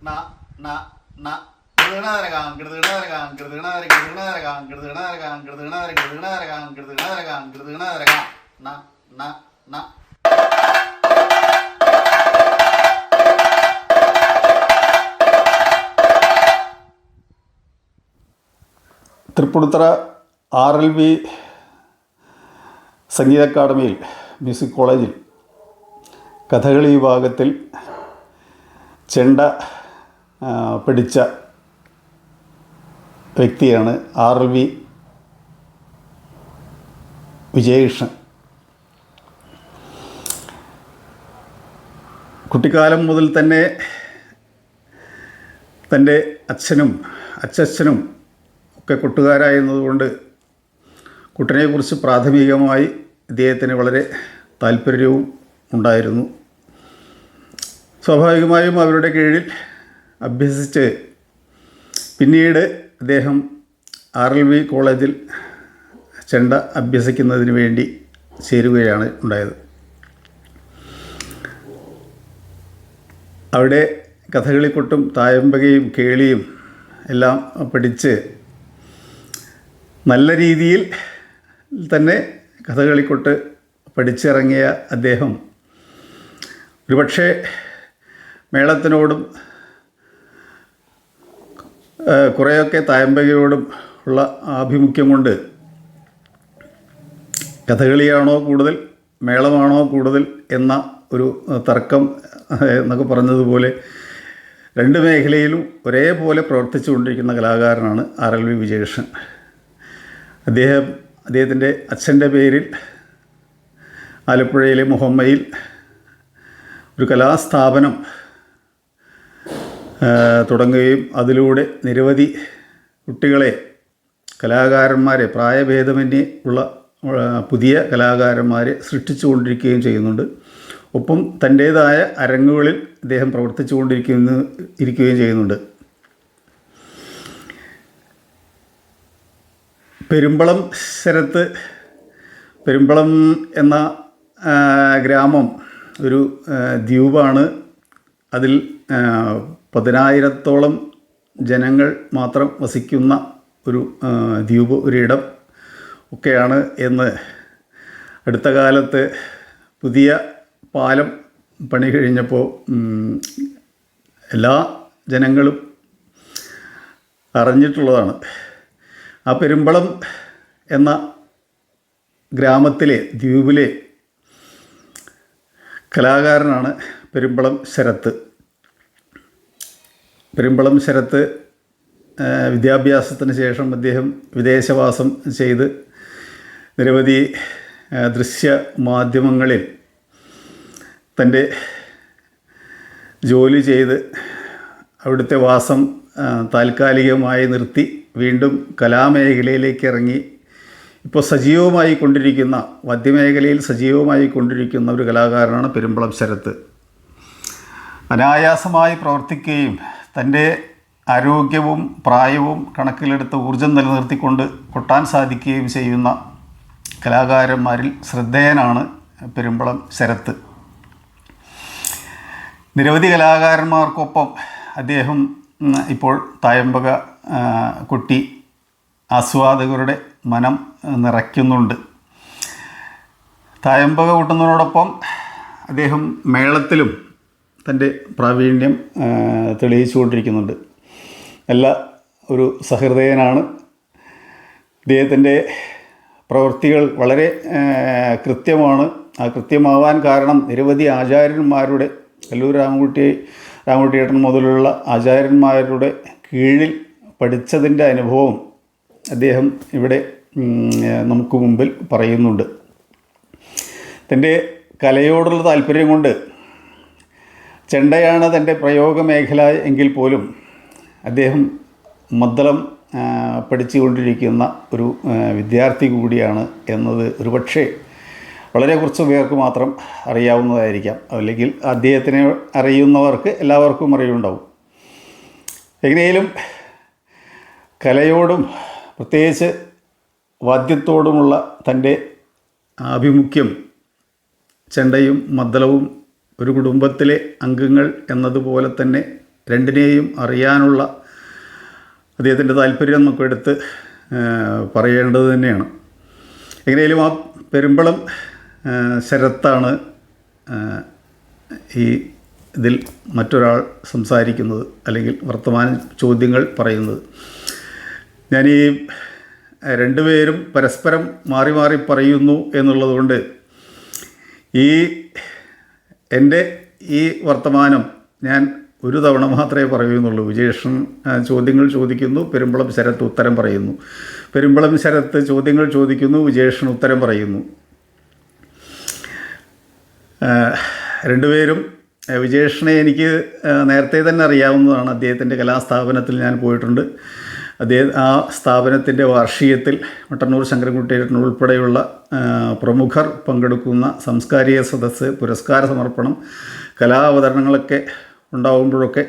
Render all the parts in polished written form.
ന ന ന കൃതണരകാം കൃതണരകാം കൃതണര കൃതണരകാം കൃതണരകാം കൃതണര കൃതണരകാം കൃതണരകാം കൃതണരകാം ന ന ന. തൃപ്പൂണിത്തുറ RLV സംഗീത അക്കാദമിയിൽ മ്യൂസിക് കോളേജിൽ കഥകളി വിഭാഗത്തിൽ ചെണ്ട പഠിച്ച വ്യക്തിയാണ് RLV വിജയകൃഷ്ണൻ. കുട്ടിക്കാലം മുതൽ തന്നെ തൻ്റെ അച്ഛനും അച്ചച്ചനും ഒക്കെ കൊട്ടുകാരായിരുന്നതുകൊണ്ട് കുട്ടനെക്കുറിച്ച് പ്രാഥമികമായി ഇദ്ദേഹത്തിന് വളരെ താല്പര്യവും ഉണ്ടായിരുന്നു. സ്വാഭാവികമായും അവരുടെ കീഴിൽ അഭ്യസിച്ച് പിന്നീട് അദ്ദേഹം RLV കോളേജിൽ ചെണ്ട അഭ്യസിക്കുന്നതിന് വേണ്ടി ചേരുകയാണ് ഉണ്ടായത്. അവിടെ കഥകളിക്കൊട്ടും തായമ്പകയും കേളിയും എല്ലാം പഠിച്ച് നല്ല രീതിയിൽ തന്നെ കഥകളിക്കൊട്ട് പഠിച്ചിറങ്ങിയ അദ്ദേഹം ഒരുപക്ഷെ മേളത്തിനോടും കുറേയൊക്കെ തായമ്പകയോടും ഉള്ള ആഭിമുഖ്യം കൊണ്ട് കഥകളിയാണോ കൂടുതൽ മേളമാണോ കൂടുതൽ എന്ന ഒരു തർക്കം എന്നൊക്കെ പറഞ്ഞതുപോലെ രണ്ട് മേഖലയിലും ഒരേപോലെ പ്രവർത്തിച്ചു കൊണ്ടിരിക്കുന്ന കലാകാരനാണ് RLV വിജയകൃഷ്ണൻ. അദ്ദേഹത്തിൻ്റെ അച്ഛൻ്റെ പേരിൽ ആലപ്പുഴയിലെ മുഹമ്മയിൽ ഒരു കലാസ്ഥാപനം തുടങ്ങുകയും അതിലൂടെ നിരവധി കുട്ടികളെ കലാകാരന്മാരെ പ്രായഭേദമന്യേ ഉള്ള പുതിയ കലാകാരന്മാരെ സൃഷ്ടിച്ചു കൊണ്ടിരിക്കുകയും ചെയ്യുന്നുണ്ട്. ഒപ്പം തൻ്റേതായ അരങ്ങുകളിൽ അദ്ദേഹം പ്രവർത്തിച്ചു ഇരിക്കുകയും ചെയ്യുന്നുണ്ട്. പെരുമ്പളം എന്ന ഗ്രാമം ഒരു ദ്വീപാണ്. അതിൽ 10,000-ഓളം ജനങ്ങൾ മാത്രം വസിക്കുന്ന ഒരു ദ്വീപ്, ഒരിടം ഒക്കെയാണ് എന്ന് അടുത്ത കാലത്ത് പുതിയ പാലം പണി കഴിഞ്ഞപ്പോൾ എല്ലാ ജനങ്ങളും അറിഞ്ഞിട്ടുള്ളതാണ്. ആ പെരുമ്പളം എന്ന ഗ്രാമത്തിലെ ദ്വീപിലെ കലാകാരനാണ് പെരുമ്പളം ശരത്ത്. പെരുമ്പളം ശരത്ത് വിദ്യാഭ്യാസത്തിന് ശേഷം അദ്ദേഹം വിദേശവാസം ചെയ്ത് നിരവധി ദൃശ്യ മാധ്യമങ്ങളിൽ തൻ്റെ ജോലി ചെയ്ത് അവിടുത്തെ വാസം താൽക്കാലികമായി നിർത്തി വീണ്ടും കലാമേഖലയിലേക്ക് ഇറങ്ങി ഇപ്പോൾ വാദ്യമേഖലയിൽ സജീവമായി കൊണ്ടിരിക്കുന്ന ഒരു കലാകാരനാണ് പെരുമ്പളം ശരത്ത്. അനായാസമായി പ്രവർത്തിക്കുകയും തൻ്റെ ആരോഗ്യവും പ്രായവും കണക്കിലെടുത്ത് ഊർജം നിലനിർത്തിക്കൊണ്ട് കൊട്ടാൻ സാധിക്കുകയും ചെയ്യുന്ന കലാകാരന്മാരിൽ ശ്രദ്ധേയനാണ് പെരുമ്പളം ശരത്ത്. നിരവധി കലാകാരന്മാർക്കൊപ്പം അദ്ദേഹം ഇപ്പോൾ തായമ്പക കൊട്ടി ആസ്വാദകരുടെ മനം നിറയ്ക്കുന്നുണ്ട്. തായമ്പക കൊട്ടുന്നതിനോടൊപ്പം അദ്ദേഹം മേളത്തിലും തൻ്റെ പ്രാവീണ്യം തെളിയിച്ചുകൊണ്ടിരിക്കുന്നുണ്ട്. നല്ല ഒരു സഹൃദയനാണ്. അദ്ദേഹത്തിൻ്റെ പ്രവൃത്തികൾ വളരെ കൃത്യമാണ്. ആ കൃത്യമാവാൻ കാരണം നിരവധി ആചാര്യന്മാരുടെ, കല്ലൂർ രാമകുട്ടിയേട്ടൻ മുതലുള്ള ആചാര്യന്മാരുടെ കീഴിൽ പഠിച്ചതിൻ്റെ അനുഭവം അദ്ദേഹം ഇവിടെ നമുക്ക് മുമ്പിൽ പറയുന്നുണ്ട്. തൻ്റെ കലയോടുള്ള താല്പര്യം കൊണ്ട് ചെണ്ടയാണ് തൻ്റെ പ്രയോഗ മേഖല എങ്കിൽ പോലും അദ്ദേഹം മദ്ദളം പഠിച്ചുകൊണ്ടിരിക്കുന്ന ഒരു വിദ്യാർത്ഥി കൂടിയാണ് എന്നത് ഒരുപക്ഷെ വളരെ കുറച്ച് പേർക്ക് മാത്രം അറിയാവുന്നതായിരിക്കാം. അല്ലെങ്കിൽ അദ്ദേഹത്തിനെ അറിയുന്നവർക്ക് എല്ലാവർക്കും അറിയുണ്ടാവും. എങ്ങനെയും കലയോടും പ്രത്യേകിച്ച് വാദ്യത്തോടുമുള്ള തൻ്റെ ആഭിമുഖ്യം ചെണ്ടയും മദ്ദളവും ഒരു കുടുംബത്തിലെ അംഗങ്ങൾ എന്നതുപോലെ തന്നെ രണ്ടിനെയും അറിയാനുള്ള അദ്ദേഹത്തിൻ്റെ താല്പര്യം നമുക്ക് എടുത്ത് പറയേണ്ടത് തന്നെയാണ്. എങ്ങനെയും ആ പെരുമ്പളം ശരത്താണ് ഈ ഇതിൽ മറ്റൊരാൾ സംസാരിക്കുന്നത് അല്ലെങ്കിൽ വർത്തമാന ചോദ്യങ്ങൾ പറയുന്നത്. ഞാൻ ഈ രണ്ടുപേരും പരസ്പരം മാറി മാറി പറയുന്നു എന്നുള്ളതുകൊണ്ട് എൻ്റെ ഈ വർത്തമാനം ഞാൻ ഒരു തവണ മാത്രമേ പറയുന്നുള്ളൂ. വിജേഷൻ ചോദ്യങ്ങൾ ചോദിക്കുന്നു, പെരുമ്പളം ശരത്ത് ഉത്തരം പറയുന്നു. പെരുമ്പളം ശരത്ത് ചോദ്യങ്ങൾ ചോദിക്കുന്നു, വിജേഷൻ ഉത്തരം പറയുന്നു. രണ്ടുപേരും വിജേഷനെ എനിക്ക് നേരത്തെ തന്നെ അറിയാവുന്നതാണ്. അദ്ദേഹത്തിൻ്റെ കലാസ്ഥാപനത്തിൽ ഞാൻ പോയിട്ടുണ്ട്. ആ സ്ഥാപനത്തിൻ്റെ വാർഷികത്തിൽ മട്ടന്നൂർ ശങ്കരൻകുട്ടിയേട്ടൻ ഉൾപ്പെടെയുള്ള പ്രമുഖർ പങ്കെടുക്കുന്ന സാംസ്കാരിക സദസ്സ്, പുരസ്കാര സമർപ്പണം, കലാവതരണങ്ങളൊക്കെ ഉണ്ടാകുമ്പോഴൊക്കെ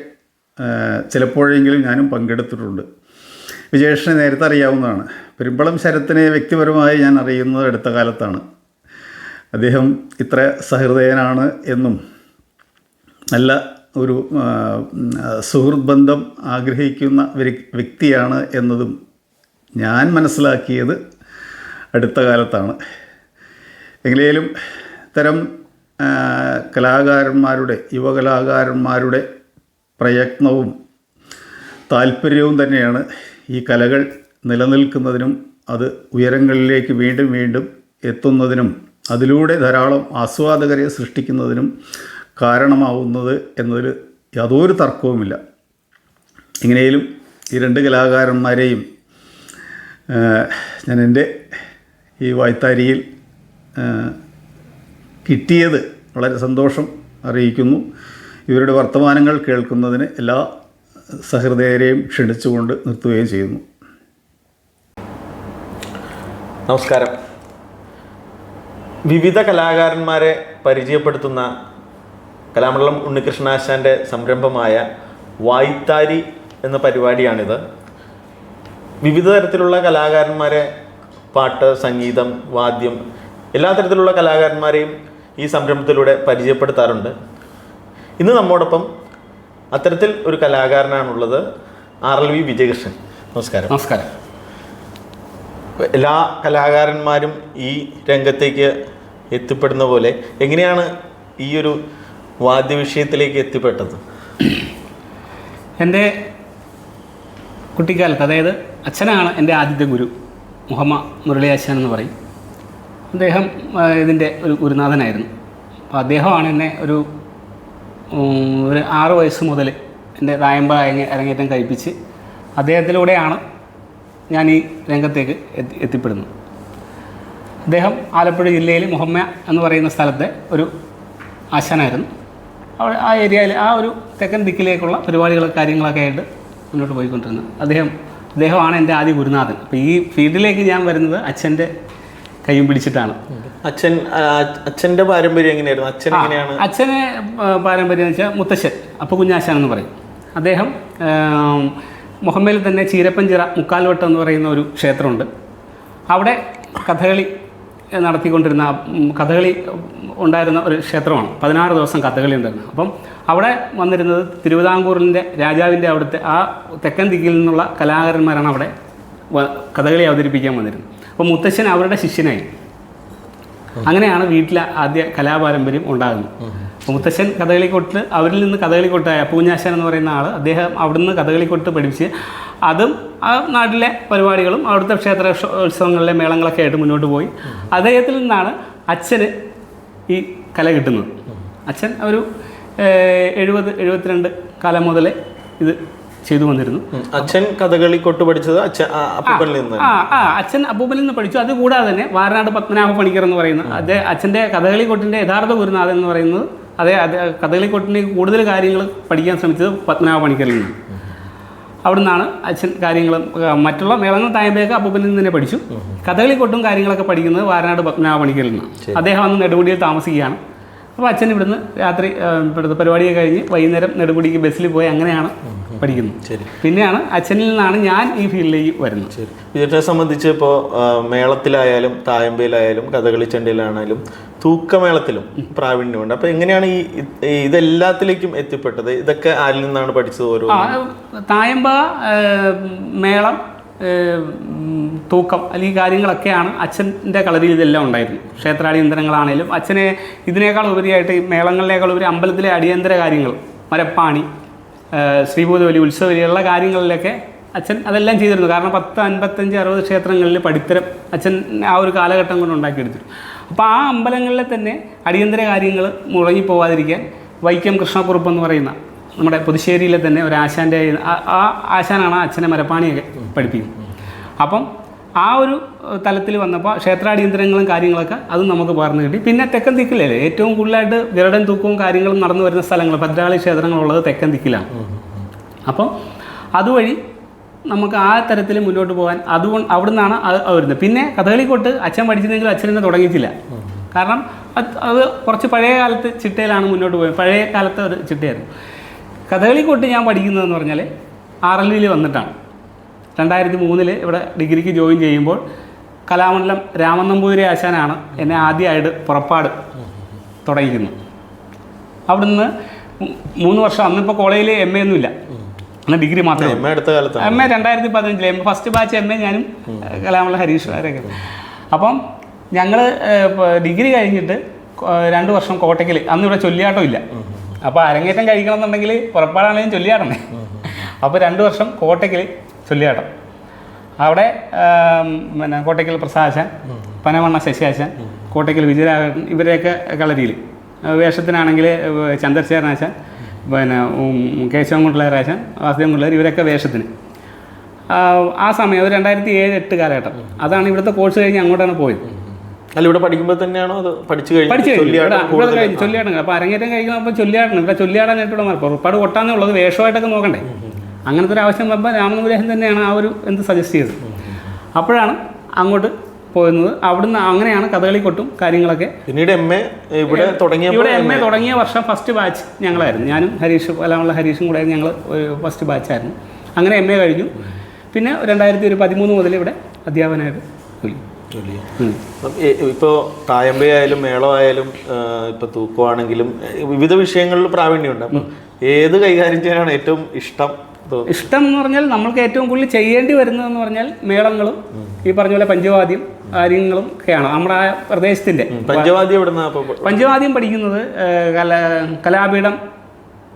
ചിലപ്പോഴെങ്കിലും ഞാനും പങ്കെടുത്തിട്ടുണ്ട്. വിജേഷിനെ നേരത്തെ അറിയാവുന്നതാണ്. പെരുമ്പളം ശരത്തിനെ വ്യക്തിപരമായി ഞാൻ അറിയുന്നത് അടുത്ത കാലത്താണ്. അദ്ദേഹം ഇത്ര സഹൃദയനാണ് എന്നും നല്ല ഒരു സുഹൃത്ത് ബന്ധം ആഗ്രഹിക്കുന്ന വ്യക്തിയാണ് എന്നതും ഞാൻ മനസ്സിലാക്കിയത് അടുത്ത കാലത്താണ്. എങ്ങനെയും ഇത്തരം കലാകാരന്മാരുടെ, യുവകലാകാരന്മാരുടെ പ്രയത്നവും താല്പര്യവും തന്നെയാണ് ഈ കലകൾ നിലനിൽക്കുന്നതിനും അത് ഉയരങ്ങളിലേക്ക് വീണ്ടും വീണ്ടും എത്തുന്നതിനും അതിലൂടെ ധാരാളം ആസ്വാദകരെ സൃഷ്ടിക്കുന്നതിനും കാരണമാവുന്നത് എന്നതിൽ യാതൊരു തർക്കവുമില്ല. എങ്ങനെയും ഈ രണ്ട് കലാകാരന്മാരെയും ഞാൻ എൻ്റെ ഈ വായ്ത്താരിയിൽ കിട്ടിയത് വളരെ സന്തോഷം അറിയിക്കുന്നു. ഇവരുടെ വർത്തമാനങ്ങൾ കേൾക്കുന്നതിന് എല്ലാ സഹൃദയരെയും ക്ഷണിച്ചുകൊണ്ട് നിർത്തുകയും ചെയ്യുന്നു. നമസ്കാരം. വിവിധ കലാകാരന്മാരെ പരിചയപ്പെടുത്തുന്ന കലാമണ്ഡലം ഉണ്ണികൃഷ്ണാശാൻ്റെ സംരംഭമായ വായ്ത്താരി എന്ന പരിപാടിയാണിത്. വിവിധ തരത്തിലുള്ള കലാകാരന്മാരെ, പാട്ട്, സംഗീതം, വാദ്യം, എല്ലാ തരത്തിലുള്ള കലാകാരന്മാരെയും ഈ സംരംഭത്തിലൂടെ പരിചയപ്പെടുത്താറുണ്ട്. ഇന്ന് നമ്മോടൊപ്പം അത്തരത്തിൽ ഒരു കലാകാരനാണുള്ളത്, RLV വിജയകൃഷ്ണൻ. നമസ്കാരം. നമസ്കാരം. എല്ലാ കലാകാരന്മാരും ഈ രംഗത്തേക്ക് എത്തിപ്പെടുന്ന പോലെ എങ്ങനെയാണ് ഈ ഒരു വാദ്യവിഷയത്തിലേക്ക് എത്തിപ്പെട്ടത്? എൻ്റെ കുട്ടിക്കാലത്ത്, അതായത് അച്ഛനാണ് എൻ്റെ ആദ്യത്തെ ഗുരു. മുഹമ്മദ് മുരളിയാശാൻ എന്ന് പറയും. അദ്ദേഹം ഇതിൻ്റെ ഒരു ഗുരുനാഥനായിരുന്നു. അപ്പോൾ അദ്ദേഹമാണ് എന്നെ ഒരു 6 വയസ്സ് മുതൽ എൻ്റെ തായമ്പ അരങ്ങേറ്റം കഴിപ്പിച്ച് അദ്ദേഹത്തിലൂടെയാണ് ഞാൻ ഈ രംഗത്തേക്ക് എത്തിപ്പെടുന്നത്. അദ്ദേഹം ആലപ്പുഴ ജില്ലയിൽ മുഹമ്മ എന്ന് പറയുന്ന സ്ഥലത്തെ ഒരു ആശാനായിരുന്നു. ആ ഏരിയയിൽ ആ ഒരു തെക്കൻ ദിക്കിലേക്കുള്ള പരിപാടികളും കാര്യങ്ങളൊക്കെ ആയിട്ട് മുന്നോട്ട് പോയിക്കൊണ്ടിരുന്നത് അദ്ദേഹമാണ് എൻ്റെ ആദ്യ ഗുരുനാഥൻ. അപ്പോൾ ഈ ഫീൽഡിലേക്ക് ഞാൻ വരുന്നത് അച്ഛൻ്റെ കൈയും പിടിച്ചിട്ടാണ്. അച്ഛൻ്റെ പാരമ്പര്യം എങ്ങനെയായിരുന്നു? അച്ഛൻ എങ്ങനെയാണ്? അച്ഛനെ പാരമ്പര്യം എന്ന് വെച്ചാൽ മുത്തശ്ശൻ അപ്പുകുഞ്ഞാശാൻ എന്ന് പറയും. അദ്ദേഹം മുഹമ്മയിൽ തന്നെ ചീരപ്പഞ്ചിറ മുക്കാൽവട്ടം എന്ന് പറയുന്ന ഒരു ക്ഷേത്രമുണ്ട്. അവിടെ കഥകളി നടത്തിക്കൊണ്ടിരുന്ന, കഥകളി ഉണ്ടായിരുന്ന ഒരു ക്ഷേത്രമാണ്. 16 ദിവസം കഥകളി ഉണ്ടായിരുന്നു. അപ്പം അവിടെ വന്നിരുന്നത് തിരുവിതാംകൂറിൻ്റെ രാജാവിൻ്റെ അവിടുത്തെ ആ തെക്കൻ ദിക്കിൽ നിന്നുള്ള കലാകാരന്മാരാണ് അവിടെ കഥകളി അവതരിപ്പിക്കാൻ വന്നിരുന്നത്. അപ്പോൾ മുത്തശ്ശൻ അവരുടെ ശിഷ്യനായി. അങ്ങനെയാണ് വീട്ടിലെ ആദ്യ കലാപാരമ്പര്യം ഉണ്ടാകുന്നത്. അപ്പോൾ മുത്തശ്ശൻ കഥകളിക്കൊട്ട്, അവരിൽ നിന്ന് കഥകളിക്കൊട്ടായ അപ്പുകുഞ്ഞാശാൻ എന്ന് പറയുന്ന ആൾ, അദ്ദേഹം അവിടുന്ന് കഥകളിക്കൊട്ട് പഠിപ്പിച്ച് അതും ആ നാട്ടിലെ പരിപാടികളും അവിടുത്തെ ക്ഷേത്ര ഉത്സവങ്ങളിലെ മേളങ്ങളൊക്കെ ആയിട്ട് മുന്നോട്ട് പോയി. അദ്ദേഹത്തിൽ നിന്നാണ് അച്ഛന് ഈ കല കിട്ടുന്നത്. അച്ഛൻ ഒരു 70-72 കാലം മുതലേ ഇത് ചെയ്തു വന്നിരുന്നു. അച്ഛൻ കഥകളി കൊട്ട് പഠിച്ചത് അപ്പൂപ്പനിൽ നിന്ന്? അച്ഛൻ അപ്പൂപ്പനിൽ നിന്ന് പഠിച്ചു. അതുകൂടാതെ തന്നെ വാരനാട് പത്മനാഭ പണിക്കർ എന്ന് പറയുന്ന അച്ഛൻ്റെ കഥകളി കൊട്ടിൻ്റെ യഥാർത്ഥ ഗുരുനാഥൻ എന്ന് പറയുന്നത്, കഥകളി കൊട്ടിൻ്റെ കൂടുതൽ കാര്യങ്ങൾ പഠിക്കാൻ ശ്രമിച്ചത് പത്മനാഭ പണിക്കരിൽ നിന്നാണ്. അവിടെ നിന്നാണ് അച്ഛൻ കാര്യങ്ങളും മറ്റുള്ള മേളങ്ങൾ തായമ്പയൊക്കെ അപ്പൂപ്പനിൽ നിന്ന് തന്നെ പഠിച്ചു. കഥകളി കൊട്ടും കാര്യങ്ങളൊക്കെ പഠിക്കുന്നത് വാരനാട് പത്മനാഭ പണിക്കരിൽ നിന്നാണ്. അദ്ദേഹം അന്ന് നെടുമുടിയിൽ താമസിക്കുകയാണ്. അപ്പോൾ അച്ഛൻ ഇവിടുന്ന് രാത്രി ഇവിടുത്തെ പരിപാടിയൊക്കെ കഴിഞ്ഞ് വൈകുന്നേരം നെടുമുടിക്ക് ബസ്സിൽ പോയി അങ്ങനെയാണ് പഠിക്കുന്നത്. ശരി. പിന്നെയാണ് അച്ഛനിൽ നിന്നാണ് ഞാൻ ഈ ഫീൽഡിലേക്ക് വരുന്നത്. ശരി. ഇതിനെ സംബന്ധിച്ച് ഇപ്പോൾ മേളത്തിലായാലും തായമ്പയിലായാലും കഥകളി ചെണ്ടയിലാണെങ്കിലും തൂക്കമേളത്തിലും പ്രാവീണ്യമുണ്ട്. അപ്പോൾ എങ്ങനെയാണ് ഇതെല്ലാത്തിലേക്കും എത്തിപ്പെട്ടത്? ഇതൊക്കെ ആരിൽ നിന്നാണ് പഠിച്ചത്? ഓരോ തായമ്പ, മേളം, തൂക്കം അല്ലെങ്കിൽ കാര്യങ്ങളൊക്കെയാണ് അച്ഛൻ്റെ കളരിയിൽ ഇതെല്ലാം ഉണ്ടായിരുന്നു. ക്ഷേത്രാടിയന്തരങ്ങളാണേലും അച്ഛനെ ഇതിനേക്കാൾ ഉപരിയായിട്ട് ഈ മേളങ്ങളിനേക്കാൾ ഉപരി അമ്പലത്തിലെ അടിയന്തര കാര്യങ്ങൾ, മരപ്പാണി, ശ്രീഭൂതബലി, ഉത്സവബലിയുള്ള കാര്യങ്ങളിലൊക്കെ അച്ഛൻ അതെല്ലാം ചെയ്തിരുന്നു. കാരണം 10, 55, 60 ക്ഷേത്രങ്ങളിൽ പഠിത്തരം അച്ഛൻ ആ ഒരു കാലഘട്ടം കൊണ്ട് ഉണ്ടാക്കിയെടുത്തിരുന്നു. അപ്പോൾ ആ അമ്പലങ്ങളിലെ തന്നെ അടിയന്തര കാര്യങ്ങൾ മുടങ്ങിപ്പോവാതിരിക്കാൻ വൈക്കം കൃഷ്ണക്കുറുപ്പ് എന്ന് പറയുന്ന നമ്മുടെ പുതുശ്ശേരിയിലെ തന്നെ ഒരു ആശാൻ്റെ ആ ആശാനാണ് അച്ഛനെ മരപ്പാണിയൊക്കെ പഠിപ്പിക്കുന്നത്. അപ്പം ആ ഒരു തലത്തിൽ വന്നപ്പോൾ ക്ഷേത്രാടിയന്തരങ്ങളും കാര്യങ്ങളൊക്കെ അതും നമുക്ക് പകർന്നു കിട്ടി. പിന്നെ തെക്കൻ ദിക്കിലല്ലേ ഏറ്റവും കൂടുതലായിട്ട് ഗരുഡൻ തൂക്കവും കാര്യങ്ങളും നടന്നു വരുന്ന സ്ഥലങ്ങൾ, ഭദ്രകാളി ക്ഷേത്രങ്ങളുള്ളത് തെക്കൻ ദിക്കിലാണ്. അപ്പം അതുവഴി നമുക്ക് ആ തരത്തിൽ മുന്നോട്ട് പോകാൻ അവിടെ നിന്നാണ് അത് വരുന്നത്. പിന്നെ കഥകളിക്കൊട്ട് അച്ഛൻ പഠിച്ചിരുന്നെങ്കിലും അച്ഛൻ തന്നെ തുടങ്ങിയിട്ടില്ല. കാരണം അത് കുറച്ച് പഴയ കാലത്ത് ചിട്ടയിലാണ് മുന്നോട്ട് പോയത്. പഴയ കാലത്തെ ഒരു ചിട്ടയായിരുന്നു. കഥകളിക്കൊട്ട് ഞാൻ പഠിക്കുന്നതെന്ന് പറഞ്ഞാൽ RLVയിൽ വന്നിട്ടാണ്. 2003 ഇവിടെ ഡിഗ്രിക്ക് ജോയിൻ ചെയ്യുമ്പോൾ കലാമണ്ഡലം രാമൻ നമ്പൂതിരി ആശാനാണ് എന്നെ ആദ്യമായിട്ട് പുറപ്പാട് തുടങ്ങിക്കുന്നത്. അവിടുന്ന് 3 വർഷം, അന്നിപ്പോൾ കോളേജിൽ MA ഒന്നുമില്ല, അന്ന് ഡിഗ്രി മാത്രമേ. MA 2015 ഫസ്റ്റ് ബാച്ച് MA ഞാനും കലാമണ്ഡലം ഹരീഷ്മാരൊക്കെ. അപ്പം ഞങ്ങൾ ഡിഗ്രി കഴിഞ്ഞിട്ട് 2 വർഷം കോട്ടയ്ക്കൽ, അന്ന് ഇവിടെ ചൊല്ലിയാട്ടം ഇല്ല. അപ്പോൾ അരങ്ങേറ്റം കഴിക്കണം എന്നുണ്ടെങ്കിൽ പുറപ്പാടാണെങ്കിലും ചൊല്ലിയാടണേ. അപ്പോൾ 2 വർഷം കോട്ടയ്ക്കൽ ചൊല്ലിയാട്ടം. അവിടെ പിന്നെ കോട്ടയ്ക്കൽ പ്രസാദാശാൻ, പനമണ്ണ ശശിയാശാൻ, കോട്ടയ്ക്കൽ വിജയരാഘവൻ, ഇവരെയൊക്കെ കളരിയിൽ വേഷത്തിനാണെങ്കിൽ ചന്ദ്രശേഖരനാശാൻ, പിന്നെ കേശവൻകുണ്ടലേറാശാൻ, വാസുദേവൻകുണ്ടലേർ, ഇവരൊക്കെ വേഷത്തിന്. ആ സമയം ഒരു 2007-08 കാലഘട്ടം. അതാണ് ഇവിടുത്തെ കോഴ്സ് കഴിഞ്ഞ് അങ്ങോട്ടാണ് പോയത്. അല്ല, ഇവിടെ പഠിക്കുമ്പോൾ തന്നെയാണോ അത് പഠിച്ചു കഴിഞ്ഞു? ചൊല്ലിയാടണം. അപ്പോൾ അരങ്ങേറ്റം കഴിക്കുമ്പോൾ ചൊല്ലിയാടണം. ഇവിടെ ചൊല്ലിയാടാനായിട്ടുള്ള പുറപ്പാട് കൊട്ടാന്നുള്ളത് വേഷമായിട്ടൊക്കെ നോക്കണ്ടേ. അങ്ങനത്തെ ഒരു ആവശ്യം വരുമ്പോൾ രാമനമ്പുരേഹൻ തന്നെയാണ് ആ ഒരു സജസ്റ്റ് ചെയ്തത്. അപ്പോഴാണ് അങ്ങോട്ട് പോകുന്നത്. അവിടുന്ന് അങ്ങനെയാണ് കഥകളിക്കൊട്ടും കാര്യങ്ങളൊക്കെ. പിന്നീട് MA ഇവിടെ തുടങ്ങിയ വർഷം ഫസ്റ്റ് ബാച്ച് ഞങ്ങളായിരുന്നു. ഞാനും ഹരീഷും കൂടെ ഞങ്ങൾ ഫസ്റ്റ് ബാച്ചായിരുന്നു. അങ്ങനെ MA കഴിഞ്ഞു. പിന്നെ 2013 മുതൽ ഇവിടെ അധ്യാപകനായിട്ട് ഇപ്പോൾ തായമ്പയായാലും മേളമായാലും ഇപ്പോൾ തൂക്കമാണെങ്കിലും വിവിധ വിഷയങ്ങളിൽ പ്രാവീണ്യമുണ്ട്. അപ്പം ഏത് കൈകാര്യം ചെയ്യാനാണ് ഏറ്റവും ഇഷ്ടം? എന്ന് പറഞ്ഞാൽ നമ്മൾക്ക് ഏറ്റവും കൂടുതൽ ചെയ്യേണ്ടി വരുന്നതെന്ന് പറഞ്ഞാൽ മേളങ്ങളും ഈ പറഞ്ഞ പോലെ പഞ്ചവാദ്യം കാര്യങ്ങളും ഒക്കെയാണ് നമ്മുടെ ആ പ്രദേശത്തിൻ്റെ. പഞ്ചവാദ്യം പഠിക്കുന്നത് കലാപീഠം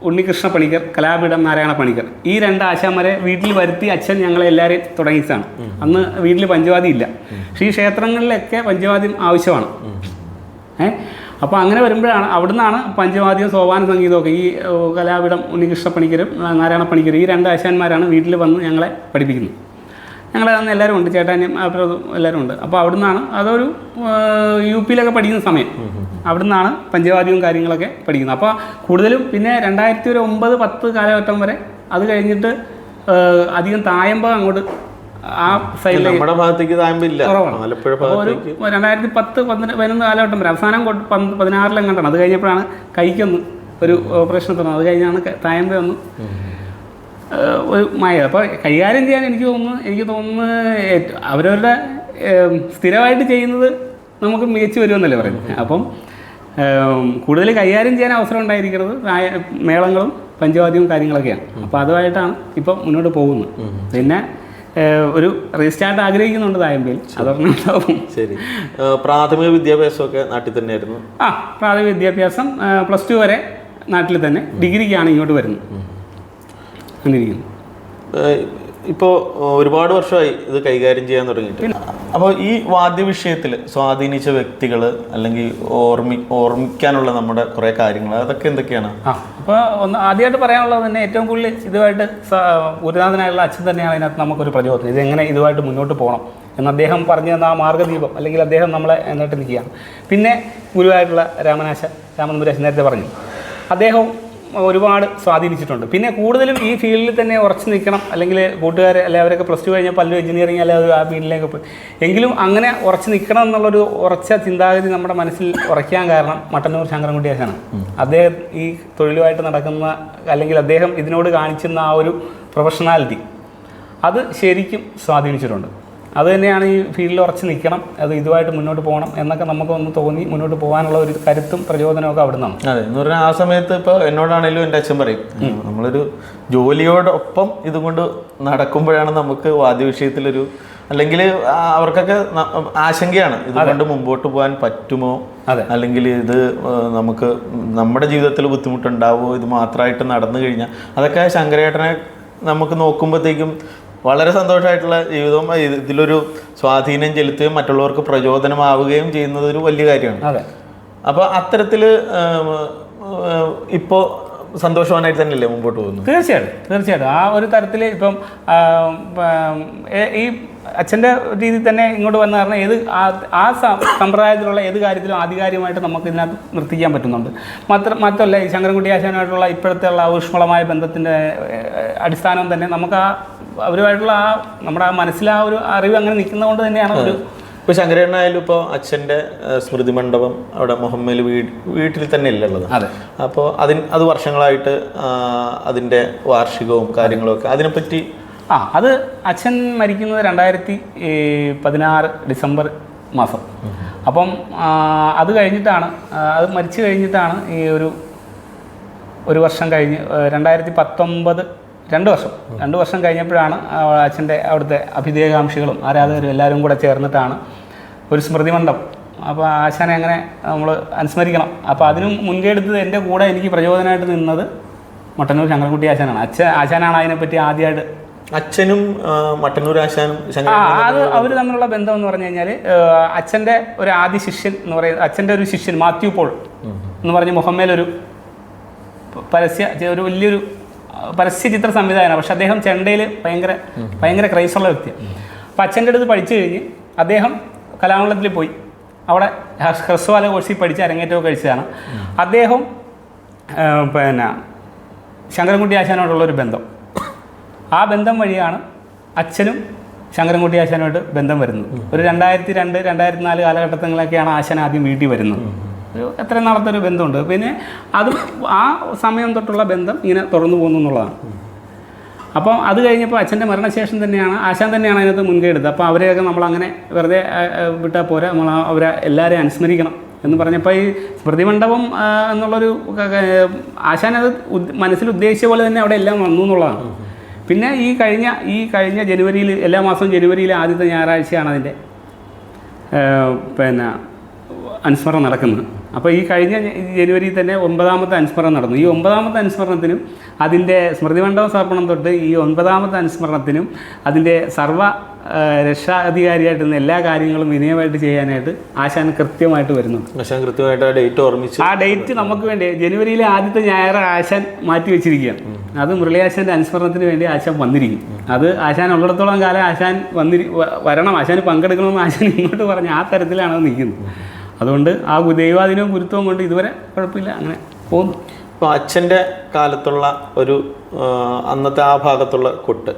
ഉണ്ണികൃഷ്ണ പണിക്കർ, കലാപീഠം നാരായണ പണിക്കർ, ഈ 2 ആശാന്മാരെ വീട്ടിൽ വരുത്തി അച്ഛൻ ഞങ്ങളെ എല്ലാവരെയും തുടങ്ങിയതാണ്. അന്ന് വീട്ടിൽ പഞ്ചവാദ്യം ഇല്ല. പക്ഷേ ഈ ക്ഷേത്രങ്ങളിലൊക്കെ പഞ്ചവാദ്യം ആവശ്യമാണ്. അപ്പോൾ അങ്ങനെ വരുമ്പോഴാണ് അവിടുന്നാണ് പഞ്ചവാദ്യം, സോപാന സംഗീതമൊക്കെ ഈ കലാപീഠം ഉണ്ണികൃഷ്ണ പണിക്കരും നാരായണ പണിക്കരും ഈ 2 ആശാന്മാരാണ് വീട്ടിൽ വന്ന് ഞങ്ങളെ പഠിപ്പിക്കുന്നത്. ഞങ്ങൾ അന്ന് എല്ലാവരും ഉണ്ട്, ചേട്ടാനും എല്ലാവരും ഉണ്ട്. അപ്പോൾ അവിടുന്നാണ് അതൊരു UPയിലൊക്കെ പഠിക്കുന്ന സമയം അവിടുന്നാണ് പഞ്ചവാദ്യവും കാര്യങ്ങളൊക്കെ പഠിക്കുന്നത്. അപ്പോൾ കൂടുതലും പിന്നെ 2009-10 കാലഘട്ടം വരെ അത് കഴിഞ്ഞിട്ട് അധികം തായമ്പ അങ്ങോട്ട് ആ സൈഡിലേക്ക് നമ്മുടെ ഭാഗത്തേക്ക് തായമ്പില്ല. ഒരു 2010-11 കാലഘട്ടം വരെ അവസാനം 16 അത് കഴിഞ്ഞപ്പോഴാണ് കൈക്കൊന്ന് ഒരു ഓപ്പറേഷൻ തുടങ്ങുന്നത്. അത് കഴിഞ്ഞാണ് തായമ്പ ഒന്ന് ഒരു മായ. അപ്പോൾ കൈകാര്യം ചെയ്യാൻ എനിക്ക് തോന്നുന്നു അവരവരുടെ സ്ഥിരമായിട്ട് ചെയ്യുന്നത് നമുക്ക് മികച്ചു വരുമെന്നല്ലേ പറയുന്നത്. അപ്പം കൂടുതൽ കൈകാര്യം ചെയ്യാൻ അവസരം ഉണ്ടായിരിക്കുന്നത് മേളങ്ങളും പഞ്ചവാദ്യവും കാര്യങ്ങളൊക്കെയാണ്. അപ്പോൾ അതുമായിട്ടാണ് ഇപ്പം മുന്നോട്ട് പോകുന്നത്. പിന്നെ ഒരു റീസ്റ്റാർട്ട് ആഗ്രഹിക്കുന്നുണ്ട് തായമ്പയിൽ, അതൊരെണ്ണുണ്ടാവും. ശരി. പ്രാഥമിക വിദ്യാഭ്യാസമൊക്കെ നാട്ടിൽ തന്നെയായിരുന്നു? പ്രാഥമിക വിദ്യാഭ്യാസം +2 വരെ നാട്ടിൽ തന്നെ. ഡിഗ്രിക്കാണ് ഇങ്ങോട്ട് വരുന്നത്. അങ്ങനെയിരിക്കുന്നു. ഇപ്പോൾ ഒരുപാട് വർഷമായി ഇത് കൈകാര്യം ചെയ്യാൻ തുടങ്ങിയിട്ട്. അപ്പോൾ ഈ വാദ്യവിഷയത്തിൽ സ്വാധീനിച്ച വ്യക്തികൾ അല്ലെങ്കിൽ ഓർമ്മിക്കാനുള്ള നമ്മുടെ കുറേ കാര്യങ്ങൾ അതൊക്കെ എന്തൊക്കെയാണ്? അപ്പോൾ ആദ്യമായിട്ട് പറയാനുള്ളത് തന്നെ ഏറ്റവും കൂടുതൽ ഇതുമായിട്ട് ഗുരുനാഥനായുള്ള അച്ഛൻ തന്നെയാണ് ഇതിനകത്ത് നമുക്കൊരു പ്രചോദനം. ഇതെങ്ങനെ ഇതുമായിട്ട് മുന്നോട്ട് പോകണം എന്ന് അദ്ദേഹം പറഞ്ഞു തന്ന ആ മാർഗ്ഗദീപം അല്ലെങ്കിൽ അദ്ദേഹം നമ്മളെ എന്നിട്ട് നിൽക്കുകയാണ്. പിന്നെ ഗുരുവായിട്ടുള്ള രാമൻ നമ്പൂതിരി നേരത്തെ പറഞ്ഞു, അദ്ദേഹം ഒരുപാട് സ്വാധീനിച്ചിട്ടുണ്ട്. പിന്നെ കൂടുതലും ഈ ഫീൽഡിൽ തന്നെ ഉറച്ചു നിൽക്കണം, അല്ലെങ്കിൽ കൂട്ടുകാർ അല്ലെ അവരൊക്കെ പ്ലസ് ടു കഴിഞ്ഞാൽ പല എഞ്ചിനീയറിംഗ് അല്ലെ ആ ഫീൽഡിലേക്ക് പോയി, എങ്കിലും അങ്ങനെ ഉറച്ചു നിൽക്കണം എന്നുള്ളൊരു ഉറച്ച ചിന്താഗതി നമ്മുടെ മനസ്സിൽ ഉറയ്ക്കാൻ കാരണം മട്ടന്നൂർ ശങ്കരൻകുട്ടി ആശാനാണ്. അദ്ദേഹം ഈ തൊഴിലുമായിട്ട് നടക്കുന്ന, അല്ലെങ്കിൽ അദ്ദേഹം ഇതിനോട് കാണിച്ചിരുന്ന ആ ഒരു പ്രൊഫഷണാലിറ്റി അത് ശരിക്കും സ്വാധീനിച്ചിട്ടുണ്ട്. അത് തന്നെയാണ് ഈ ഫീൽഡിൽ ഉറച്ച് നിൽക്കണം, അത് ഇതുമായിട്ട് മുന്നോട്ട് പോകണം എന്നൊക്കെ നമുക്കൊന്ന് തോന്നി മുന്നോട്ട് പോകാനുള്ള ഒരു കരുത്തും പ്രചോദനമൊക്കെ അവിടെ നിന്നാണ്. അതെ, എന്ന് പറഞ്ഞാൽ ആ സമയത്ത് ഇപ്പോൾ എന്നോടാണേലും എൻ്റെ അച്ഛൻ പറയും, നമ്മളൊരു ജോലിയോടൊപ്പം ഇതുകൊണ്ട് നടക്കുമ്പോഴാണ് നമുക്ക് വാദ്യ വിഷയത്തിലൊരു, അല്ലെങ്കിൽ അവർക്കൊക്കെ ആശങ്കയാണ് ഇതുകൊണ്ട് മുമ്പോട്ട് പോകാൻ പറ്റുമോ, അല്ലെങ്കിൽ ഇത് നമുക്ക് നമ്മുടെ ജീവിതത്തിൽ ബുദ്ധിമുട്ടുണ്ടാവുമോ, ഇത് മാത്രമായിട്ട് നടന്നു കഴിഞ്ഞാൽ. അതൊക്കെ ശങ്കരേട്ടനെ നമുക്ക് നോക്കുമ്പോഴത്തേക്കും വളരെ സന്തോഷമായിട്ടുള്ള ജീവിതം, ഇതിലൊരു സ്വാധീനം ചെലുത്തുകയും മറ്റുള്ളവർക്ക് പ്രചോദനമാവുകയും ചെയ്യുന്നത് ഒരു വലിയ കാര്യമാണ്. അപ്പോൾ അത്തരത്തിൽ ഇപ്പോൾ സന്തോഷവാനായിട്ട് തന്നെയല്ലേ മുമ്പോട്ട് പോകുന്നത്? തീർച്ചയായിട്ടും ആ ഒരു തരത്തിൽ ഇപ്പം ഈ അച്ഛൻ്റെ രീതി തന്നെ ഇങ്ങോട്ട് വന്ന കാരണം ആ സമ്പ്രദായത്തിലുള്ള ഏത് കാര്യത്തിലും ആധികാരികമായിട്ട് നമുക്ക് ഇതിനകത്ത് നിർത്തിക്കാൻ പറ്റുന്നുണ്ട്. മാത്രമല്ല ഈ ശങ്കരൻകുട്ടി ആശാനുമായിട്ടുള്ള ഇപ്പോഴത്തെ ഉള്ള ഊഷ്മളമായ ബന്ധത്തിൻ്റെ അടിസ്ഥാനം തന്നെ നമുക്ക് അവരുമായിട്ടുള്ള നമ്മുടെ മനസ്സിലാ ഒരു അറിവ് അങ്ങനെ നിൽക്കുന്നതുകൊണ്ട് തന്നെയാണ് ഒരു. ഇപ്പോൾ ശങ്കരേട്ടനായാലും ഇപ്പോൾ അച്ഛൻ്റെ സ്മൃതി മണ്ഡപം അവിടെ മുഹമ്മയിൽ വീട്ടിൽ തന്നെ ഇല്ലുള്ളത്. അതെ. അപ്പോൾ അത് വർഷങ്ങളായിട്ട് അതിൻ്റെ വാർഷികവും കാര്യങ്ങളും ഒക്കെ അതിനെപ്പറ്റി അത് അച്ഛൻ മരിക്കുന്നത് 2016 ഡിസംബർ മാസം. അപ്പം അത് കഴിഞ്ഞിട്ടാണ്, അത് മരിച്ചു കഴിഞ്ഞിട്ടാണ് ഈ ഒരു വർഷം കഴിഞ്ഞ് 2019 2 വർഷം കഴിഞ്ഞപ്പോഴാണ് അച്ഛൻ്റെ അവിടുത്തെ അഭിദേകാംക്ഷികളും ആരാധകരും എല്ലാവരും കൂടെ ചേർന്നിട്ടാണ് ഒരു സ്മൃതി മണ്ഡപം. അപ്പോൾ ആശാനെ അങ്ങനെ നമ്മൾ അനുസ്മരിക്കണം. അപ്പോൾ അതിനും മുൻകൈ എടുത്തത് എൻ്റെ കൂടെ എനിക്ക് പ്രചോദനമായിട്ട് നിന്നത് മട്ടന്നൂർ ശങ്കരൻകുട്ടി ആശാനാണ്. ആശാനാണ് അതിനെപ്പറ്റി ആദ്യമായിട്ട്. അച്ഛനും മട്ടന്നൂർ ആശാനും അത് അവർ തമ്മിലുള്ള ബന്ധം എന്ന് പറഞ്ഞു കഴിഞ്ഞാൽ, അച്ഛൻ്റെ ഒരു ആദ്യ ശിഷ്യൻ എന്ന് പറയുന്നത്, അച്ഛൻ്റെ ഒരു ശിഷ്യൻ മാത്യു പോൾ എന്ന് പറഞ്ഞ് മുഹമ്മയിലൊരു ഒരു വലിയൊരു പരസ്യ ചിത്ര സംവിധായകനാണ്. പക്ഷെ അദ്ദേഹം ചെണ്ടയിൽ ഭയങ്കര ക്രൈസുള്ള വ്യക്തിയാണ്. അപ്പോൾ അച്ഛൻ്റെ അടുത്ത് പഠിച്ചു കഴിഞ്ഞ് അദ്ദേഹം കലാമണ്ഡലത്തിൽ പോയി അവിടെ ഹ്രസ്വകാല കോഴ്സിൽ പഠിച്ച് അരങ്ങേറ്റമൊക്കെ കഴിച്ചതാണ്. അദ്ദേഹം പിന്നെ ശങ്കരൻകുട്ടി ആശാനോടുള്ളൊരു ബന്ധം, ആ ബന്ധം വഴിയാണ് അച്ഛനും ശങ്കരൻകുട്ടി ആശാനുമായിട്ട് ബന്ധം വരുന്നത്. ഒരു 2002-2004 കാലഘട്ടത്തിലൊക്കെയാണ് ആശാൻ ആദ്യം വീട്ടിൽ വരുന്നത്. എത്ര നാളത്തെ ഒരു ബന്ധമുണ്ട്. പിന്നെ അത് ആ സമയം തൊട്ടുള്ള ബന്ധം ഇങ്ങനെ തുറന്നു പോകുന്നു എന്നുള്ളതാണ്. അപ്പം അത് കഴിഞ്ഞപ്പോൾ അച്ഛൻ്റെ മരണശേഷം തന്നെയാണ് ആശാൻ തന്നെയാണ് അതിനകത്ത് മുൻകൈ എടുത്തത്. അപ്പോൾ അവരെയൊക്കെ നമ്മളങ്ങനെ വെറുതെ വിട്ടാൽ പോരാ, നമ്മൾ അവരെ എല്ലാവരെയും അനുസ്മരിക്കണം എന്ന് പറഞ്ഞപ്പോൾ ഈ സ്മൃതി മണ്ഡപം എന്നുള്ളൊരു ആശാൻ അത് മനസ്സിൽ ഉദ്ദേശിച്ച പോലെ തന്നെ അവിടെ എല്ലാം വന്നു എന്നുള്ളതാണ്. പിന്നെ ഈ കഴിഞ്ഞ ജനുവരിയിൽ, എല്ലാ മാസവും ജനുവരിയിലെ ആദ്യത്തെ ഞായറാഴ്ചയാണ് അതിൻ്റെ പിന്നെ അനുസ്മരണം നടക്കുന്നത്. അപ്പോൾ ഈ കഴിഞ്ഞ ജനുവരിയിൽ തന്നെ 9ാമത്തെ അനുസ്മരണം നടന്നു. ഈ 9ാമത്തെ അനുസ്മരണത്തിനും അതിൻ്റെ സ്മൃതി മണ്ഡപം സമർപ്പണം തൊട്ട് ഈ 9ാമത്തെ അനുസ്മരണത്തിനും അതിൻ്റെ സർവ്വ രക്ഷാധികാരിയായിട്ട് നിന്ന് എല്ലാ കാര്യങ്ങളും വിനയമായിട്ട് ചെയ്യാനായിട്ട് ആശാൻ കൃത്യമായിട്ട് വരുന്നുണ്ട്. ആശാൻ കൃത്യമായിട്ട് ആ ഡേറ്റ് ഓർമ്മിച്ചു. ആ ഡേറ്റ് നമുക്ക് വേണ്ടി ജനുവരിയിലെ ആദ്യത്തെ ഞായർ ആശാൻ മാറ്റി വെച്ചിരിക്കുകയാണ്. അത് മുരളി ആശാൻ്റെ അനുസ്മരണത്തിന് വേണ്ടി ആശാൻ വന്നിരിക്കും. അത് ആശാൻ ഉള്ളിടത്തോളം കാലം ആശാൻ വരണം, ആശാൻ പങ്കെടുക്കണമെന്ന് ആശാൻ ഇങ്ങോട്ട് പറഞ്ഞ് ആ തരത്തിലാണ് അത് നിൽക്കുന്നത്. അതുകൊണ്ട് ആ ദൈവാധീനവും ഗുരുത്വവും കൊണ്ട് ഇതുവരെ കുഴപ്പമില്ല, അങ്ങനെ പോകുന്നു. ഇപ്പോൾ അച്ഛൻ്റെ കാലത്തുള്ള ഒരു അന്നത്തെ ആ ഭാഗത്തുള്ള കൊട്ട്,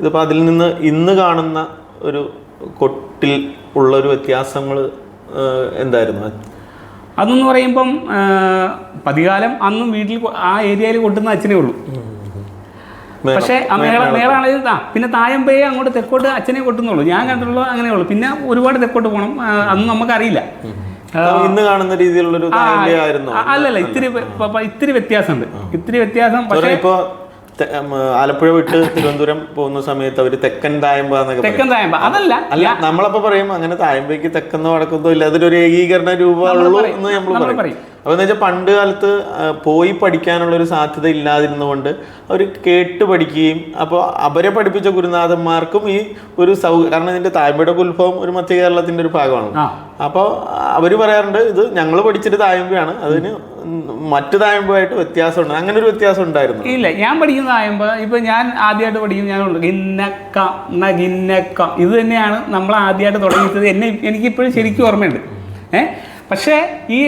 ഇതിപ്പോൾ അതിൽ നിന്ന് ഇന്ന് കാണുന്ന ഒരു കൊട്ടിൽ ഉള്ളൊരു വ്യത്യാസങ്ങൾ എന്തായിരുന്നു? അതെന്ന് പറയുമ്പം പതികാലം അന്നും വീട്ടിൽ ആ ഏരിയയിൽ കൊട്ടുന്ന അച്ഛനേ ഉള്ളൂ. പക്ഷേ മേളാണെങ്കിൽ പിന്നെ തായമ്പയെ അങ്ങോട്ട് തെക്കോട്ട് അച്ഛനെ കൊട്ടുന്നുള്ളൂ. ഞാൻ കണ്ടിട്ടുള്ളൂ അങ്ങനെയുള്ളൂ. പിന്നെ ഒരുപാട് തെക്കോട്ട് പോകണം, അതൊന്നും നമുക്കറിയില്ല. ഇന്ന് കാണുന്ന രീതിയിലുള്ളൊരു അല്ലല്ല, ഇത്തിരി വ്യത്യാസമുണ്ട്. പക്ഷേ ഇപ്പോൾ ആലപ്പുഴ വിട്ട് തിരുവനന്തപുരം പോകുന്ന സമയത്ത് അവര് തെക്കൻ തായമ്പ അതല്ല, നമ്മളപ്പോ പറയും അങ്ങനെ തായമ്പയ്ക്ക് തെക്കെന്നോ വടക്കെന്നോ ഇല്ല, അതൊരു ഏകീകരണ രൂപമുള്ളൂ എന്ന് നമ്മൾ പറയും. അപ്പോൾ എന്ന് വെച്ചാൽ പണ്ട് കാലത്ത് പോയി പഠിക്കാനുള്ള ഒരു സാധ്യത ഇല്ലാതിരുന്നുകൊണ്ട് അവർ കേട്ട് പഠിക്കുകയും, അപ്പോൾ അവരെ പഠിപ്പിച്ച ഗുരുനാഥന്മാർക്കും ഈ ഒരു കാരണം ഇതിന്റെ തായമ്പയുടെ ഉത്ഭവം ഒരു മധ്യ കേരളത്തിന്റെ ഒരു ഭാഗമാണ്. അപ്പോൾ അവർ പറയാറുണ്ട് ഇത് ഞങ്ങൾ പഠിച്ചിട്ട് തായമ്പയാണ്, അതിന് മറ്റു തായമ്പുമായിട്ട് വ്യത്യാസമുണ്ട്. അങ്ങനെ ഒരു വ്യത്യാസം ഉണ്ടായിരുന്നു? ഇല്ല, ഞാൻ പഠിക്കുന്ന തായമ്പ ഇപ്പൊ ഞാൻ ആദ്യമായിട്ട് പഠിക്കും, ഞാനുണ്ട് ഗിന്നക്കം ഇത് തന്നെയാണ് നമ്മൾ ആദ്യമായിട്ട് തുടങ്ങിയത്. എനിക്കിപ്പോഴും ശരിക്കും ഓർമ്മയുണ്ട്. പക്ഷേ ഈ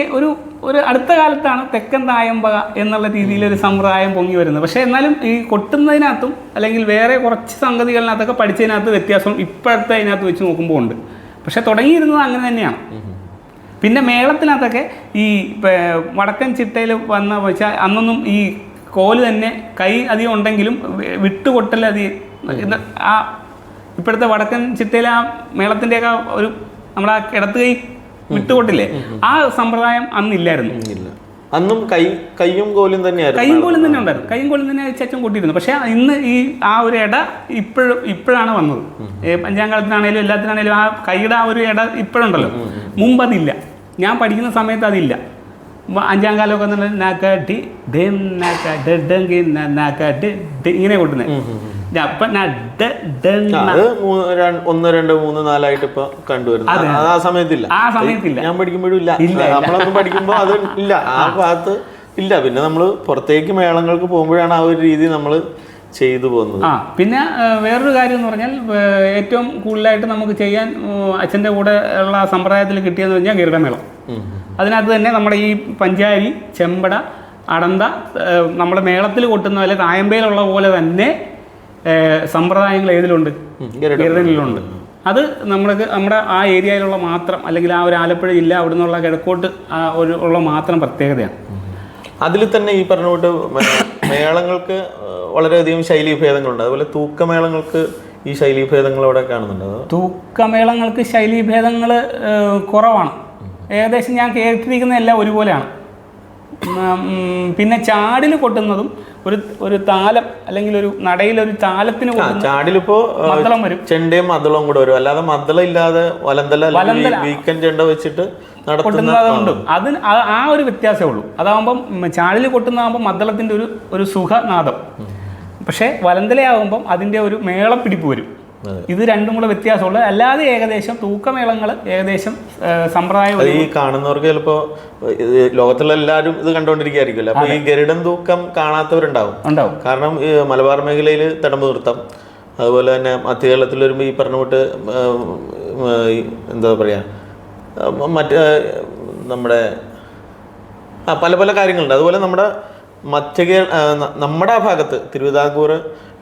ഒരു അടുത്ത കാലത്താണ് തെക്കൻ തായമ്പക എന്നുള്ള രീതിയിലൊരു സമ്പ്രദായം പൊങ്ങി വരുന്നത്. പക്ഷേ എന്നാലും ഈ കൊട്ടുന്നതിനകത്തും അല്ലെങ്കിൽ വേറെ കുറച്ച് സംഗതികളിനകത്തൊക്കെ പഠിച്ചതിനകത്ത് വ്യത്യാസം ഇപ്പോഴത്തെ അതിനകത്ത് വെച്ച് നോക്കുമ്പോൾ ഉണ്ട്. പക്ഷെ തുടങ്ങിയിരുന്നത് അങ്ങനെ തന്നെയാണ്. പിന്നെ മേളത്തിനകത്തൊക്കെ ഈ വടക്കൻ ചിട്ടയിൽ വന്ന വെച്ചാൽ അന്നൊന്നും ഈ കോല് തന്നെ കൈ അധികം ഉണ്ടെങ്കിലും വിട്ടുകൊട്ടൽ അധികം ആ ഇപ്പോഴത്തെ വടക്കൻ ചിട്ടയിൽ ആ മേളത്തിൻ്റെയൊക്കെ ഒരു നമ്മുടെ ആ കിടത്ത് കൈ വിട്ടുകൊട്ടില്ലേ, ആ സമ്പ്രദായം അന്നില്ലായിരുന്നു. അന്നും കയ്യും കോലും തന്നെയായിരുന്നു. കയ്യും കോലും തന്നെ ഉണ്ടായിരുന്നു. കയ്യും കോലും തന്നെ ചച്ചും കൊട്ടിയിരുന്നു. പക്ഷേ ഇന്ന് ഈ ആ ഒരു ഇട ഇപ്പോഴാണ് വന്നത്. അഞ്ചാം കാലത്തിനാണേലും എല്ലാത്തിനാണേലും ആ കൈയുടെ ആ ഒരു ഇട ഇപ്പോഴുണ്ടല്ലോ. മുമ്പ് അതില്ല. ഞാൻ പഠിക്കുന്ന സമയത്ത് അതില്ല. അഞ്ചാം കാലമൊക്കെ നാക്കാട്ടി ഇങ്ങനെ കൊട്ടുന്നത്. അപ്പൊ 1 2 3 4 ആയിട്ട് ഇപ്പൊ കണ്ടുവരുന്നത്. ആ സമയത്തില്ല. ഞാൻ പഠിക്കുമ്പോഴും ഇല്ല. നമ്മളൊന്നും പഠിക്കുമ്പോ അത് ഇല്ല, ആ ഭാഗത്ത് ഇല്ല. പിന്നെ നമ്മള് പുറത്തേക്ക് മേളങ്ങൾക്ക് പോകുമ്പോഴാണ് ആ ഒരു രീതി നമ്മൾ ചെയ്തു പോകുന്നത്. പിന്നെ വേറൊരു കാര്യം എന്ന് പറഞ്ഞാൽ ഏറ്റവും കൂടുതലായിട്ട് നമുക്ക് ചെയ്യാൻ അച്ഛൻ്റെ കൂടെ ഉള്ള സമ്പ്രദായത്തിൽ കിട്ടിയെന്ന് പറഞ്ഞാൽ ഗരുഡമേളം. അതിനകത്ത് തന്നെ നമ്മുടെ ഈ പഞ്ചാരി, ചെമ്പട, അടന്ത നമ്മുടെ മേളത്തിൽ കൊട്ടുന്ന പോലെ തായമ്പയിലുള്ള പോലെ തന്നെ സമ്പ്രദായങ്ങൾ ഏതിലുണ്ട്? ഗരുഡനിലുണ്ട്. അത് നമ്മുടെ ആ ഏരിയയിലുള്ള മാത്രം, അല്ലെങ്കിൽ ആ ഒരു ആലപ്പുഴ ജില്ല അവിടെ നിന്നുള്ള കിഴക്കോട്ട് ഉള്ള മാത്രം പ്രത്യേകതയാണ്. അതിൽ തന്നെ ഈ പറഞ്ഞുകൊണ്ട് മേളങ്ങൾക്ക് വളരെയധികം ശൈലീഭേദങ്ങളുണ്ട്. അതുപോലെ തൂക്കമേളങ്ങൾക്ക് ഈ ശൈലീഭേദങ്ങൾ അവിടെ കാണുന്നുണ്ട്. തൂക്കമേളങ്ങൾക്ക് ശൈലീഭേദങ്ങൾ കുറവാണ്. ഏകദേശം ഞാൻ കേട്ടിരിക്കുന്ന എല്ലാം ഒരുപോലെയാണ്. പിന്നെ ചാടിൽ കൊട്ടുന്നതും ഒരു താലം അല്ലെങ്കിൽ ഒരു നടയിലൊരു താലത്തിന് ചാടിലിപ്പോ മദ്ദളം വരും, ചെണ്ടയും മദ്ദളവും കൂടെ വരും. അല്ലാതെ മദ്ദളം ഇല്ലാതെ വലന്തല വീക്കൻ ചെണ്ട വെച്ചിട്ട് കൊട്ടുന്നതുകൊണ്ട് അതിന് ആ ഒരു വ്യത്യാസമേ ഉള്ളൂ. അതാകുമ്പം ചാടിൽ കൊട്ടുന്നതാകുമ്പോൾ മദ്ദളത്തിൻ്റെ ഒരു സുഖനാദം. പക്ഷേ വലന്തലയാകുമ്പം അതിൻ്റെ ഒരു മേളപ്പിടിപ്പ് വരും. ഇത് രണ്ടും കൂടെ വ്യത്യാസമുള്ളത്. അല്ലാതെ ഏകദേശം തൂക്കമേളങ്ങൾ ഏകദേശം സമ്പ്രദായം ഈ കാണുന്നവർക്ക് ചിലപ്പോൾ ലോകത്തുള്ള എല്ലാവരും ഇത് കണ്ടുകൊണ്ടിരിക്കുകയായിരിക്കുമല്ലോ. അപ്പൊ ഈ ഗരുഡൻ തൂക്കം കാണാത്തവരുണ്ടാവും. കാരണം ഈ മലബാർ മേഖലയിൽ തടമ്പ് നൃത്തം, അതുപോലെ തന്നെ മധ്യകേരളത്തിൽ വരുമ്പോൾ ഈ പറഞ്ഞ കൊണ്ട് എന്താ പറയാ നമ്മുടെ പല പല കാര്യങ്ങളുണ്ട്. അതുപോലെ നമ്മുടെ നമ്മുടെ ആ ഭാഗത്ത് തിരുവിതാംകൂർ,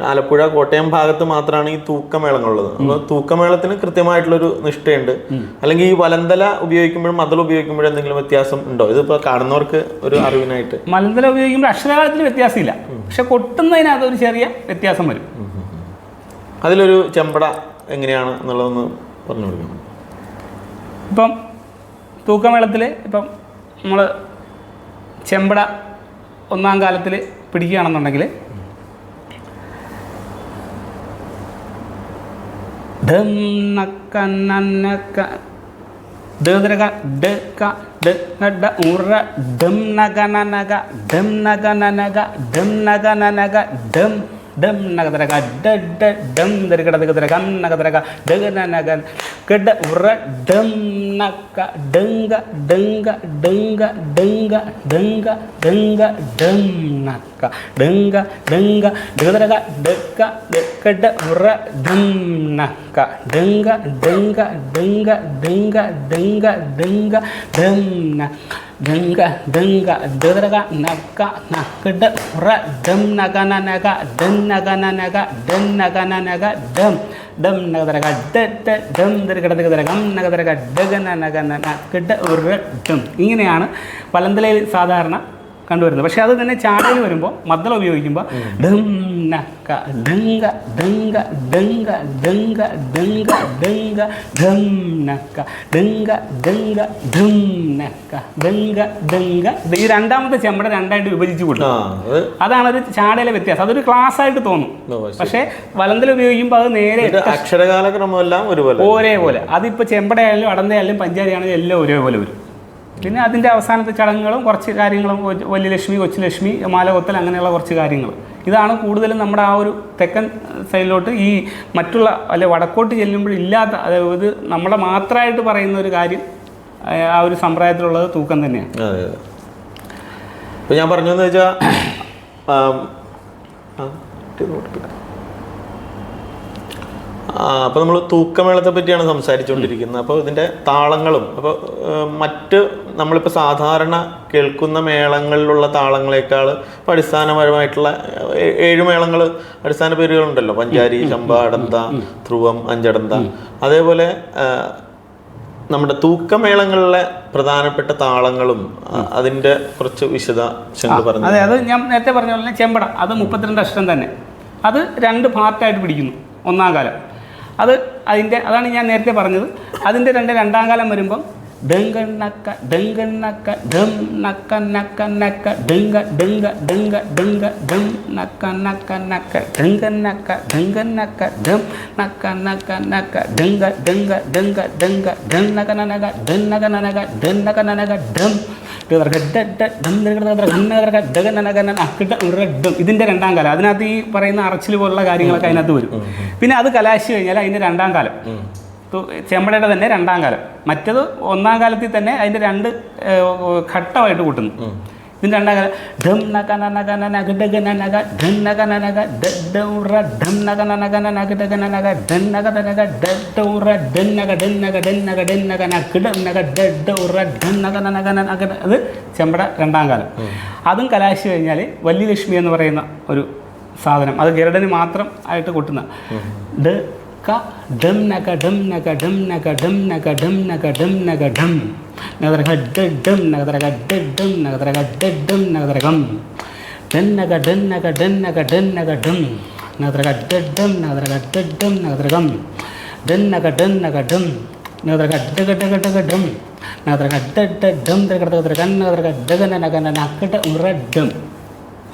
ആലപ്പുഴ, കോട്ടയം ഭാഗത്ത് മാത്രമാണ് ഈ തൂക്കമേളങ്ങളുള്ളത്. അപ്പോൾ തൂക്കമേളത്തിന് കൃത്യമായിട്ടുള്ളൊരു നിഷ്ഠയുണ്ട്. അല്ലെങ്കിൽ ഈ വലന്തല ഉപയോഗിക്കുമ്പോഴും മദ്ദള ഉപയോഗിക്കുമ്പോഴും എന്തെങ്കിലും വ്യത്യാസം ഉണ്ടോ? ഇതിപ്പോൾ കാണുന്നവർക്ക് ഒരു അറിവിനായിട്ട്. മലന്തല ഉപയോഗിക്കുമ്പോൾ അക്ഷരകാലത്തിൽ വ്യത്യാസമില്ല, പക്ഷെ കൊട്ടുന്നതിനകത്ത് ഒരു ചെറിയ വ്യത്യാസം വരും. അതിലൊരു ചെമ്പട എങ്ങനെയാണ് എന്നുള്ളതൊന്ന് പറഞ്ഞു കൊടുക്കണം. ഇപ്പം തൂക്കമേളത്തിൽ ഇപ്പം നമ്മൾ ചെമ്പട ഒന്നാം കാലത്തിൽ പിടിക്കുകയാണെന്നുണ്ടെങ്കിൽ ഡം നക്ക നന്നക്ക ഡക ഡക ഡ ഉറ ഡം നഗ നനക ഡം നഗ നനക ഡം നഗ നനക ഡം ഡം നഗതരക ഡ ഡം ദരകടക കം നഗതരക ഡഗ നനക കട ഉറ ഡം നക്ക ഡംഗ ഡംഗ ഡംഗ ഡംഗ ഡംഗ ഡംഗ ഡം നക്ക ഡംഗ ഡംഗ ഡഗതരക ഡക ഡകട ഉറ ഡം നക്ക ഡംഗ ഡംഗ ഡംഗ ഡംഗ ഡംഗ ഡംഗ ഡം ന ഡംഗ ഡംഗ ഡഗതരക നക്ക നക്കട ഉറ ഡം നഗ നനക ഡം നഗ നനക ഡം നഗ നനക ഡം ഡം നഗതരക ഡം ദരകടകം നഗതരക ഡഗ നനക നക്കട ഉറ ഡം. ഇങ്ങനെയാണ് വലന്തലയിൽ സാധാരണ കണ്ടുവരുന്നത്. പക്ഷെ അത് തന്നെ ചാടയിൽ വരുമ്പോൾ മദ്ദളം ഉപയോഗിക്കുമ്പോൾ ഡം നക്ക ഡംഗ ഡംഗ ഡംഗ ഡംഗ ഡംഗ ഡംഗ ഡം നക്ക ഡംഗ ഡംഗ ഡം നക്ക ഡംഗ ഡംഗ. ഈ രണ്ടാമത്തെ ചെമ്പട രണ്ടായിട്ട് വിഭജിച്ച് കൊടുക്കും. അതാണ് ഒരു ചാടയിലെ വ്യത്യാസം. അതൊരു ക്ലാസ് ആയിട്ട് തോന്നും. പക്ഷേ വലന്തല ഉപയോഗിക്കുമ്പോൾ അത് നേരെ അക്ഷരകാലക്രമമെല്ലാം ഒരേപോലെ. അതിപ്പോൾ ചെമ്പടയായാലും അടന്തയായാലും പഞ്ചാരിയാണെങ്കിലും എല്ലാം ഒരേപോലെ വരും. പിന്നെ അതിൻ്റെ അവസാനത്തെ ചടങ്ങുകളും കുറച്ച് കാര്യങ്ങളും വലിയ ലക്ഷ്മി, കൊച്ചു ലക്ഷ്മി, മാലകൊത്തൽ, അങ്ങനെയുള്ള കുറച്ച് കാര്യങ്ങൾ. ഇതാണ് കൂടുതലും നമ്മുടെ ആ ഒരു തെക്കൻ സൈഡിലോട്ട് ഈ മറ്റുള്ള അല്ലെ വടക്കോട്ട് ചെല്ലുമ്പോഴില്ലാത്ത, അതായത് നമ്മളെ മാത്രമായിട്ട് പറയുന്ന ഒരു കാര്യം ആ ഒരു സമ്പ്രദായത്തിലുള്ളത് തൂക്കം തന്നെയാണ്. അതെ. ഇപ്പം ഞാൻ പറഞ്ഞതെന്ന് വെച്ചാൽ അപ്പോൾ നമ്മൾ തൂക്കമേളത്തെ പറ്റിയാണ് സംസാരിച്ചുകൊണ്ടിരിക്കുന്നത്. അപ്പോൾ ഇതിൻ്റെ താളങ്ങളും, അപ്പോൾ മറ്റ് നമ്മളിപ്പോൾ സാധാരണ കേൾക്കുന്ന മേളങ്ങളിലുള്ള താളങ്ങളെക്കാൾ ഇപ്പോൾ അടിസ്ഥാനപരമായിട്ടുള്ള 7 മേളങ്ങൾ അടിസ്ഥാന പേരുകളുണ്ടല്ലോ, പഞ്ചാരി, ചമ്പ, അടന്ത, ധ്രുവം, അഞ്ചടന്ത. അതേപോലെ നമ്മുടെ തൂക്കമേളങ്ങളിലെ പ്രധാനപ്പെട്ട താളങ്ങളും അതിൻ്റെ കുറച്ച് വിശദാംശങ്ങൾ പറഞ്ഞു. അതെ, അത് ഞാൻ നേരത്തെ പറഞ്ഞ പോലെ ചെമ്പട അത് 32 അക്ഷരം തന്നെ. അത് 2 പാർട്ടായിട്ട് പിടിക്കുന്നു. ഒന്നാം കാലം അതാണ് ഞാൻ നേരത്തെ പറഞ്ഞത്. അതിൻ്റെ രണ്ടാം കാലം വരുമ്പം ഡെങ്കണ്ണക്ക ഡെങ്കണ്ണക്ക ഡം നക്ക നക്ക നക്ക ഡെങ്ക ഡെങ്ക ഡെങ്ക ഡെങ്ക ഡം നക്ക നക്ക നക്ക ഡെങ്കണ്ണക്ക ഡെങ്കണ്ണക്ക ഡം നക്ക നക്ക നക്ക ഡെങ്ക ഡെങ്ക ഡെങ്ക ഡെങ്ക ഡം നക നനക ഡം നക നനക ഡം നക നനക ഡം ഇതിൻ്റെ 2ാം കാലം. അതിനകത്ത് ഈ പറയുന്ന അറച്ചിൽ പോലുള്ള കാര്യങ്ങളൊക്കെ അതിനകത്ത് വരും. പിന്നെ അത് കലാശി കഴിഞ്ഞാൽ അതിൻ്റെ 2ാം കാലം, ചെമ്പടയുടെ തന്നെ 2ാം കാലം. മറ്റത് 1ാം കാലത്തിൽ തന്നെ അതിൻ്റെ 2 ഘട്ടമായിട്ട് കൂട്ടുന്നു. ഇതിൻ്റെ 2ാം കാലം ഡം നക നനക നനക ഡഗ നനക ഡം നക നനക ഡൗറ ഡം നക നനക നനക ഡഗ നനക ഡം നക നനക ഡൗറ ഡം നക ഡം നക ഡം നക ഡം നക നക ഡം നക ഡൗറ ഡം നക നനക നനക. അത് ചെമ്പട 2ാം കാലം. അതും കലാശി കഴിഞ്ഞാൽ വലിയ ലക്ഷ്മി എന്ന് പറയുന്ന ഒരു സാധനം, അത് ഗരുഡന് മാത്രം ആയിട്ട് കൂട്ടുന്ന ഡ ക ഡം നക ഡം നക ഡം നക ഡം നക ഡം നക ഡം നക ഡം നഗതരക ഡം നഗതരക ഡം നഗതരക ഡം നഗതരകം ഡൻ നക ഡൻ നക ഡൻ നക ഡൻ നക ഡം നഗതരക ഡം നഗതരക ഡം നഗതരകം ഡൻ നക ഡൻ നക ഡം നഗതരക ഡഗ ഡഗ ഡഗ ഡം നഗതരക ഡം നഗതരക നഗതരക ഡഗ നക നക ഉറ ഡം.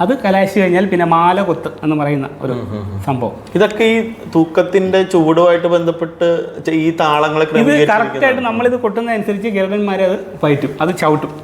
അത് കലാശി കഴിഞ്ഞാൽ പിന്നെ മാല കൊത്ത് എന്ന് പറയുന്ന ഒരു സംഭവം. ഇതൊക്കെ ഈ തൂക്കത്തിന്റെ ചുവടുമായിട്ട് ബന്ധപ്പെട്ട് ഈ താളങ്ങളെ ഇത് കറക്റ്റായിട്ട് നമ്മളിത് കൊട്ടുന്നതനുസരിച്ച് ഗരുഡന്മാരെ അത് പയറ്റും, അത് ചവിട്ടും.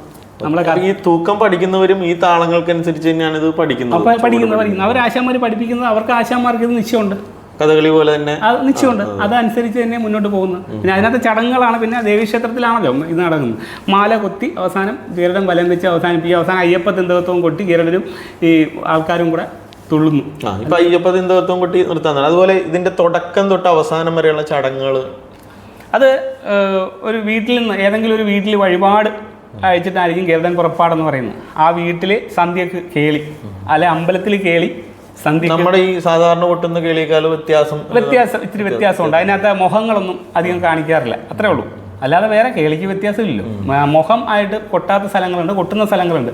നമ്മളെ ഈ തൂക്കം പഠിക്കുന്നവരും ഈ താളങ്ങൾക്കനുസരിച്ച് തന്നെയാണ് ഇത് പഠിക്കുന്നത്. അവർ ആശാന്മാർ പഠിപ്പിക്കുന്നത്, അവർക്ക് ആശാന്മാർക്ക് ഇത് നിശ്ചയമുണ്ട്. കഥകളി പോലെ തന്നെ അത് നിശ്ചയമുണ്ട്. അതനുസരിച്ച് തന്നെ മുന്നോട്ട് പോകുന്നത്. പിന്നെ അതിനകത്ത് ചടങ്ങുകളാണ്. പിന്നെ ദേവീക്ഷേത്രത്തിലാണല്ലോ ഇത് നടക്കുന്നത്. മാല കൊത്തി അവസാനം ഗരുഡൻ വലം വെച്ച് അവസാനിപ്പിക്കുക. അവസാനം അയ്യപ്പ തിന്തകത്വം കൊട്ടി ഗരുഡനും ഈ ആൾക്കാരും കൂടെ തുള്ളുന്നു. ഇപ്പം അയ്യപ്പ തിന്തകത്വം കൊട്ടി നിർത്താൻ. അതുപോലെ ഇതിൻ്റെ തുടക്കം തൊട്ട് അവസാനം വരെയുള്ള ചടങ്ങുകൾ, അത് ഒരു വീട്ടിൽ നിന്ന് ഏതെങ്കിലും ഒരു വീട്ടിൽ വഴിപാട് അയച്ചിട്ടായിരിക്കും ഗരുഡൻ പുറപ്പാടെന്ന് പറയുന്നത്. ആ വീട്ടിൽ സന്ധ്യക്ക് കേളി, അല്ലെ അമ്പലത്തിൽ കേളി. നമ്മുടെ ഈ സാധാരണ കൊട്ടുന്ന കേളിയേക്കാൾ ഇച്ചിരി വ്യത്യാസമുണ്ട്. അതിനകത്ത് മുഖങ്ങളൊന്നും അധികം കാണിക്കാറില്ല, അത്രേ ഉള്ളൂ. അല്ലാതെ വേറെ കേളിക്ക് വ്യത്യാസമില്ലല്ലോ. മുഖം ആയിട്ട് കൊട്ടാത്ത സ്ഥലങ്ങളുണ്ട്, കൊട്ടുന്ന സ്ഥലങ്ങളുണ്ട്.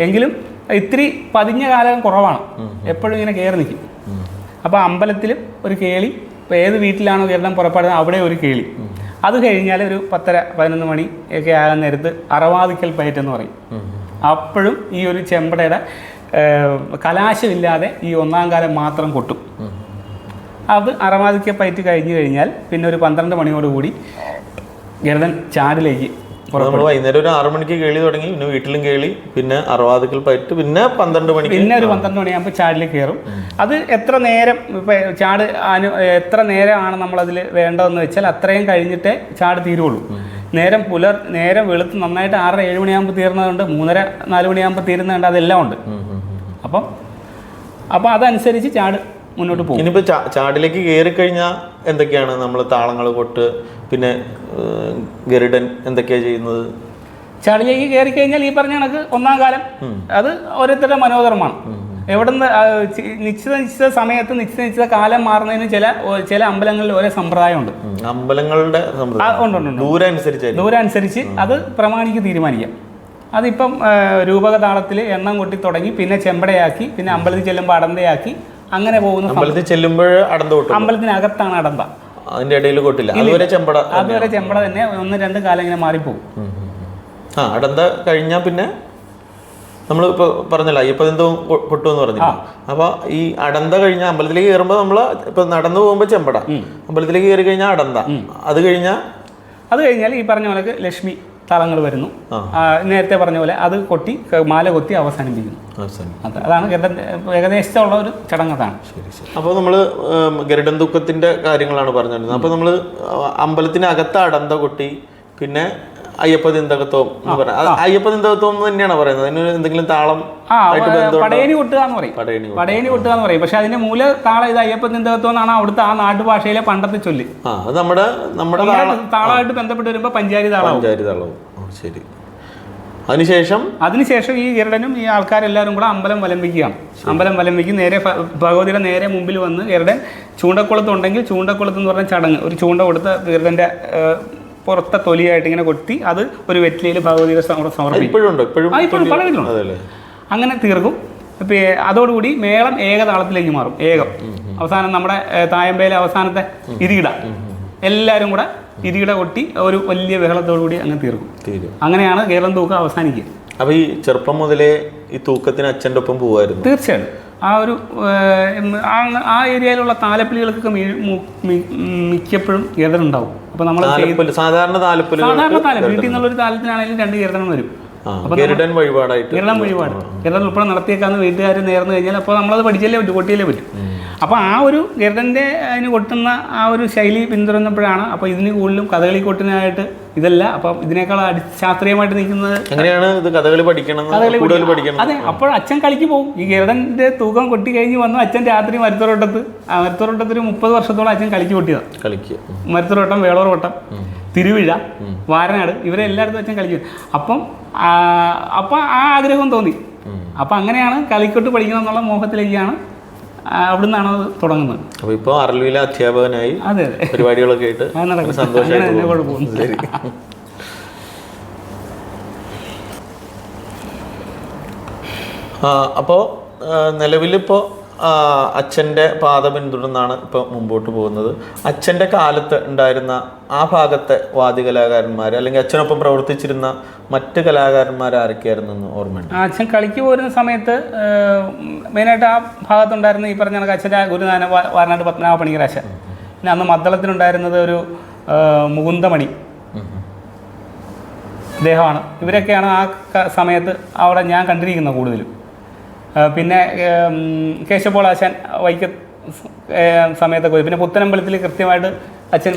എങ്കിലും ഇത്തിരി പതിഞ്ഞ കാലം കുറവാണ്, എപ്പോഴും ഇങ്ങനെ കയറി നിൽക്കും. അപ്പോൾ അമ്പലത്തിലും ഒരു കേളി, ഇപ്പോൾ ഏത് വീട്ടിലാണോ ഗരുഡൻ പുറപ്പെടുന്നത് അവിടെ ഒരു കേളി. അത് കഴിഞ്ഞാൽ ഒരു 10-11 മണി ഒക്കെ ആകാൻ നേരത്ത് അറവാദിക്കൽ പയറ്റെന്ന് പറയും. അപ്പോഴും ഈ ഒരു ചെമ്പടയുടെ കലാശമില്ലാതെ ഈ 1ാം കാലം മാത്രം കൊട്ടും. അത് അറവാദിക്ക പയറ്റ് കഴിഞ്ഞ് കഴിഞ്ഞാൽ പിന്നെ ഒരു 12 മണിയോടുകൂടി ഗരുഡൻ ചാടിലേക്ക് വൈകുന്നേരം ഒരു 6 മണിക്ക് കേളി തുടങ്ങി, പിന്നെ വീട്ടിലും കേളി, പിന്നെ അറവാദിക്കൽ പയറ്റ്, പിന്നെ 12 മണിക്ക്, പിന്നെ ഒരു 12 മണിയാകുമ്പോൾ ചാടിലേക്ക് കയറും. അത് എത്ര നേരം ഇപ്പം ചാട് എത്ര നേരമാണ് നമ്മളതിൽ വേണ്ടതെന്ന് വെച്ചാൽ അത്രയും കഴിഞ്ഞിട്ടേ ചാട് തീരുള്ളൂ. നേരം വെളുത്ത് നന്നായിട്ട് 6-7 മണിയാകുമ്പോൾ തീർന്നതുണ്ട്, 3-4 മണിയാകുമ്പോൾ തീരുന്നതുണ്ട്, അതെല്ലാം ഉണ്ട്. അപ്പം അതനുസരിച്ച് ചാട് മുന്നോട്ട് പോകും. ഇനിയിപ്പോൾ ചാടിലേക്ക് കയറി കഴിഞ്ഞാൽ എന്തൊക്കെയാണ് നമ്മൾ താളങ്ങൾ കൊട്ട്, പിന്നെ ഗരുഡൻ എന്തൊക്കെയാണ് ചെയ്യുന്നത്? ചാടിലേക്ക് കയറി കഴിഞ്ഞാൽ ഈ പറഞ്ഞ കണക്ക് 1ാം കാലം അത് ഓരോരുത്തരുടെ മനോധർമ്മമാണ്. എവിടുന്ന് നിശ്ചിത സമയത്ത് നിശ്ചിത കാലം മാറുന്നതിന് ചില അമ്പലങ്ങളിൽ ഓരോ സമ്പ്രദായമുണ്ട്. അമ്പലങ്ങളുടെ ദൂരം അനുസരിച്ച് അത് പ്രമാണിക്ക് തീരുമാനിക്കാം. അതിപ്പം രൂപകതാളത്തിൽ എണ്ണം കൊട്ടി തുടങ്ങി, പിന്നെ ചെമ്പടയാക്കി, പിന്നെ അമ്പലത്തിൽ ചെല്ലുമ്പോൾ അടന്തയാക്കി, അങ്ങനെ പോകുന്ന. അമ്പലത്തിൽ ചെല്ലുമ്പോൾ അടന്ത കൊട്ടും, അമ്പലത്തിനകത്താണ് അടന്ത, അതിന്റെ ഇടയിൽ കൊട്ടില്ല. അതുവരെ ചെമ്പട തന്നെ 1-2 കാലം ഇങ്ങനെ മാറിപ്പോകും. അടന്ത കഴിഞ്ഞാൽ പിന്നെ നമ്മൾ ഇപ്പോൾ പറഞ്ഞല്ലോ അയ്യപ്പതിന്തവും കൊട്ടുമെന്ന് പറഞ്ഞില്ല. അപ്പോൾ ഈ അടന്ത കഴിഞ്ഞാൽ അമ്പലത്തിലേക്ക് കയറുമ്പോൾ നമ്മൾ ഇപ്പം നടന്നു പോകുമ്പോൾ ചെമ്പട, അമ്പലത്തിലേക്ക് കയറി കഴിഞ്ഞാൽ അടന്ത, അത് കഴിഞ്ഞാൽ ഈ പറഞ്ഞ പോലെ ലക്ഷ്മി താളങ്ങൾ വരുന്നു. നേരത്തെ പറഞ്ഞ പോലെ അത് കൊട്ടി മാല കൊത്തി അവസാനിപ്പിക്കുന്നു. അതാണ് ഏകദേശമുള്ള ഒരു ചടങ്ങ്. അതാണ്. അപ്പോൾ നമ്മൾ ഗരുഡൻ തൂക്കത്തിൻ്റെ കാര്യങ്ങളാണ് പറഞ്ഞിരുന്നത്. അപ്പോൾ നമ്മൾ അമ്പലത്തിനകത്ത് അടന്ത കൊട്ടി, പിന്നെ അയ്യപ്പ തിന്തകത്വം എന്ന് പറയുന്നത്, അയ്യപ്പ തിന്തകത്വം എന്ന് തന്നെയാണ് പറയുന്നത്. അതിന് എന്തെങ്കിലും താളം പടയണി കൊട്ടുക എന്ന് പറയും, പടയണി കൊട്ടുക എന്ന് പറയും. പക്ഷെ അതിന്റെ മൂല താളം ഇത് അയ്യപ്പ തിന്തകത്വം എന്നാണ് അവിടുത്തെ ആ നാട്ടുഭാഷയിലെ പണ്ടത്തെ ചൊല്ല്. അത് നമ്മുടെ താളമായിട്ട് ബന്ധപ്പെട്ട് വരുമ്പോ പഞ്ചാരി താളവും. ശരി. അതിനുശേഷം ഈ ഗരുഡനും ഈ ആൾക്കാരെല്ലാവരും കൂടെ അമ്പലം വലംപിക്കുകയാണ്. അമ്പലം വലംപിക്ക് നേരെ ഭഗവതിയുടെ നേരെ മുമ്പിൽ വന്ന് ഗരുഡൻ ചൂണ്ടക്കുളത്തുണ്ടെങ്കിൽ ചൂണ്ടക്കുളത്ത് എന്ന് പറഞ്ഞ ചടങ്ങ്, ഒരു ചൂണ്ട കൊടുത്ത് ഗരുഡന്റെ പുറത്തെ തൊലിയായിട്ട് ഇങ്ങനെ കൊത്തി അത് ഒരു വെറ്റിലയിൽ ഭഗവതിയുടെ സമർപ്പിക്കും. അങ്ങനെ തീർക്കും. അതോടുകൂടി മേളം ഏകതാളത്തിലേക്ക് മാറും. ഏകം അവസാനം നമ്മുടെ തായമ്പയിലെ അവസാനത്തെ ഇരികിട എല്ലാവരും കൂടെ ഇരികിട കൊട്ടി ഒരു വലിയ ബഹളത്തോടുകൂടി അങ്ങ് തീർക്കും. അങ്ങനെയാണ് കേരളം തൂക്കം അവസാനിക്കുക. അപ്പൊ ഈ ചെറുപ്പം മുതലേ ഈ തൂക്കത്തിന് അച്ഛൻ്റെ ഒപ്പം പോകുമായിരുന്നു? തീർച്ചയായിട്ടും. ആ ഒരു ആ ഏരിയയിലുള്ള താലപ്പൊലികൾക്കൊക്കെ മിക്കപ്പോഴും ഗരുഡനുണ്ടാവും. അപ്പൊ നമ്മൾ സാധാരണ താലപ്പൊലി വീട്ടിൽ നിന്നുള്ളൊരു താലത്തിനാണെങ്കിലും 2 ഗരുഡൻ വരും. ഗരുഡൻ വഴിപാട് ഗരുഡൻ ഉൾപ്പെടെ നടത്തിയേക്കാന്ന് വീട്ടുകാർ നേർന്നു കഴിഞ്ഞാൽ അപ്പോൾ നമ്മളത് പഠിച്ചല്ലേ പറ്റും, കൊട്ടിയല്ലേ പറ്റും. അപ്പോൾ ആ ഒരു ഗരുഡൻ്റെ അതിന് കൊട്ടുന്ന ആ ഒരു ശൈലി പിന്തുടർന്നപ്പോഴാണ് അപ്പോൾ ഇതിന് കൂടുതലും കഥകളി കൊട്ടിനായിട്ട് ഇതല്ല, അപ്പം ഇതിനേക്കാൾ ശാസ്ത്രീയമായിട്ട് നിൽക്കുന്നത് എങ്ങനെയാണ് ഇത് കഥകളി പഠിക്കണം. അതെ, അപ്പോൾ അച്ഛൻ കളിക്ക് പോകും. ഈ ഗരുഡൻ്റെ തൂക്കം കൊട്ടി കഴിഞ്ഞ് വന്നു അച്ഛൻ രാത്രി മരുത്തോട്ടത്ത് ഒരു 30 വർഷത്തോളം അച്ഛൻ കളിക്ക് കൊട്ടിയതാണ്. മരുത്തോട്ടം, വേളോർവട്ടം, തിരുവിഴ, വാരനാട് ഇവരെ എല്ലായിടത്തും അച്ഛൻ കളിക്കും. അപ്പം ആ ആഗ്രഹം തോന്നി. അപ്പം അങ്ങനെയാണ് കളിക്കൊട്ട് പഠിക്കണം എന്നുള്ള മോഹത്തിലേക്കാണ് അവിടെ നിന്നാണ് അത് തുടങ്ങുന്നത്. അപ്പോൾ ഇപ്പോൾ അറൽവിയിലെ അധ്യാപകനായി പരിപാടികളൊക്കെ ആയിട്ട് സന്തോഷമായിട്ട്. അപ്പോൾ നിലവിലിപ്പോൾ അച്ഛൻ്റെ പാത പിന്തുടർന്നാണ് ഇപ്പോൾ മുമ്പോട്ട് പോകുന്നത്. അച്ഛൻ്റെ കാലത്ത് ഉണ്ടായിരുന്ന ആ ഭാഗത്തെ വാദ്യകലാകാരന്മാർ അല്ലെങ്കിൽ അച്ഛനൊപ്പം പ്രവർത്തിച്ചിരുന്ന മറ്റ് കലാകാരന്മാർ ആരൊക്കെയായിരുന്നു ഓർമ്മയുണ്ട്? അച്ഛൻ കളിക്ക് പോരുന്ന സമയത്ത് മെയിനായിട്ട് ആ ഭാഗത്തുണ്ടായിരുന്ന ഈ പറഞ്ഞ കണക്ക് അച്ഛൻ്റെ ഗുരുനാന വാരനാട് പത്മനാഭ പണിക്കരാശൻ. പിന്നെ അന്ന് മദ്ദളത്തിനുണ്ടായിരുന്നത് ഒരു മുകുന്ദമണി അദ്ദേഹമാണ്. ഇവരൊക്കെയാണ് ആ സമയത്ത് അവിടെ ഞാൻ കണ്ടിരിക്കുന്നത് കൂടുതലും. പിന്നെ കേശവപോളാശാൻ വൈക്കം സമയത്തൊക്കെ വരും. പിന്നെ പുത്തനമ്പലത്തിൽ കൃത്യമായിട്ട് അച്ഛൻ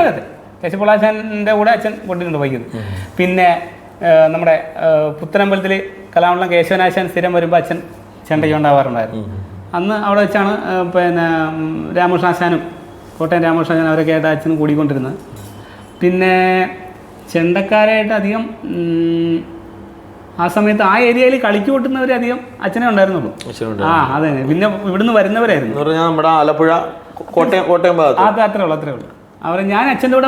അതെ കേശവപോളാശാൻ്റെ കൂടെ അച്ഛൻ കൊണ്ടിട്ടുണ്ട് വൈക്കം. പിന്നെ നമ്മുടെ പുത്തനമ്പലത്തിൽ കലാമണ്ഡലം കേശവനാശാൻ സ്ഥിരം വരുമ്പോൾ അച്ഛൻ ചെണ്ടയ്ക്ക് ഉണ്ടാവാറുണ്ടായിരുന്നു. അന്ന് അവിടെ വെച്ചാണ് പിന്നെ രാമകൃഷ്ണാശാനും കോട്ടയം രാമകൃഷ്ണാശാനും അവരൊക്കെ ആയിട്ട് അച്ഛൻ കൂടിക്കൊണ്ടിരുന്നത്. പിന്നെ ചെണ്ടക്കാരായിട്ട് അധികം ആ സമയത്ത് ആ ഏരിയയിൽ കളിക്ക് കൊട്ടുന്നവരധികം അച്ഛനെ ഉണ്ടായിരുന്നുള്ളൂ. അതെ. പിന്നെ ഇവിടുന്ന് വരുന്നവരായിരുന്നു. നമ്മുടെ ആലപ്പുഴ, കോട്ടയം ഭാഗത്ത് അത്രേ ഉള്ളൂ. അവരെ ഞാൻ അച്ഛൻ്റെ കൂടെ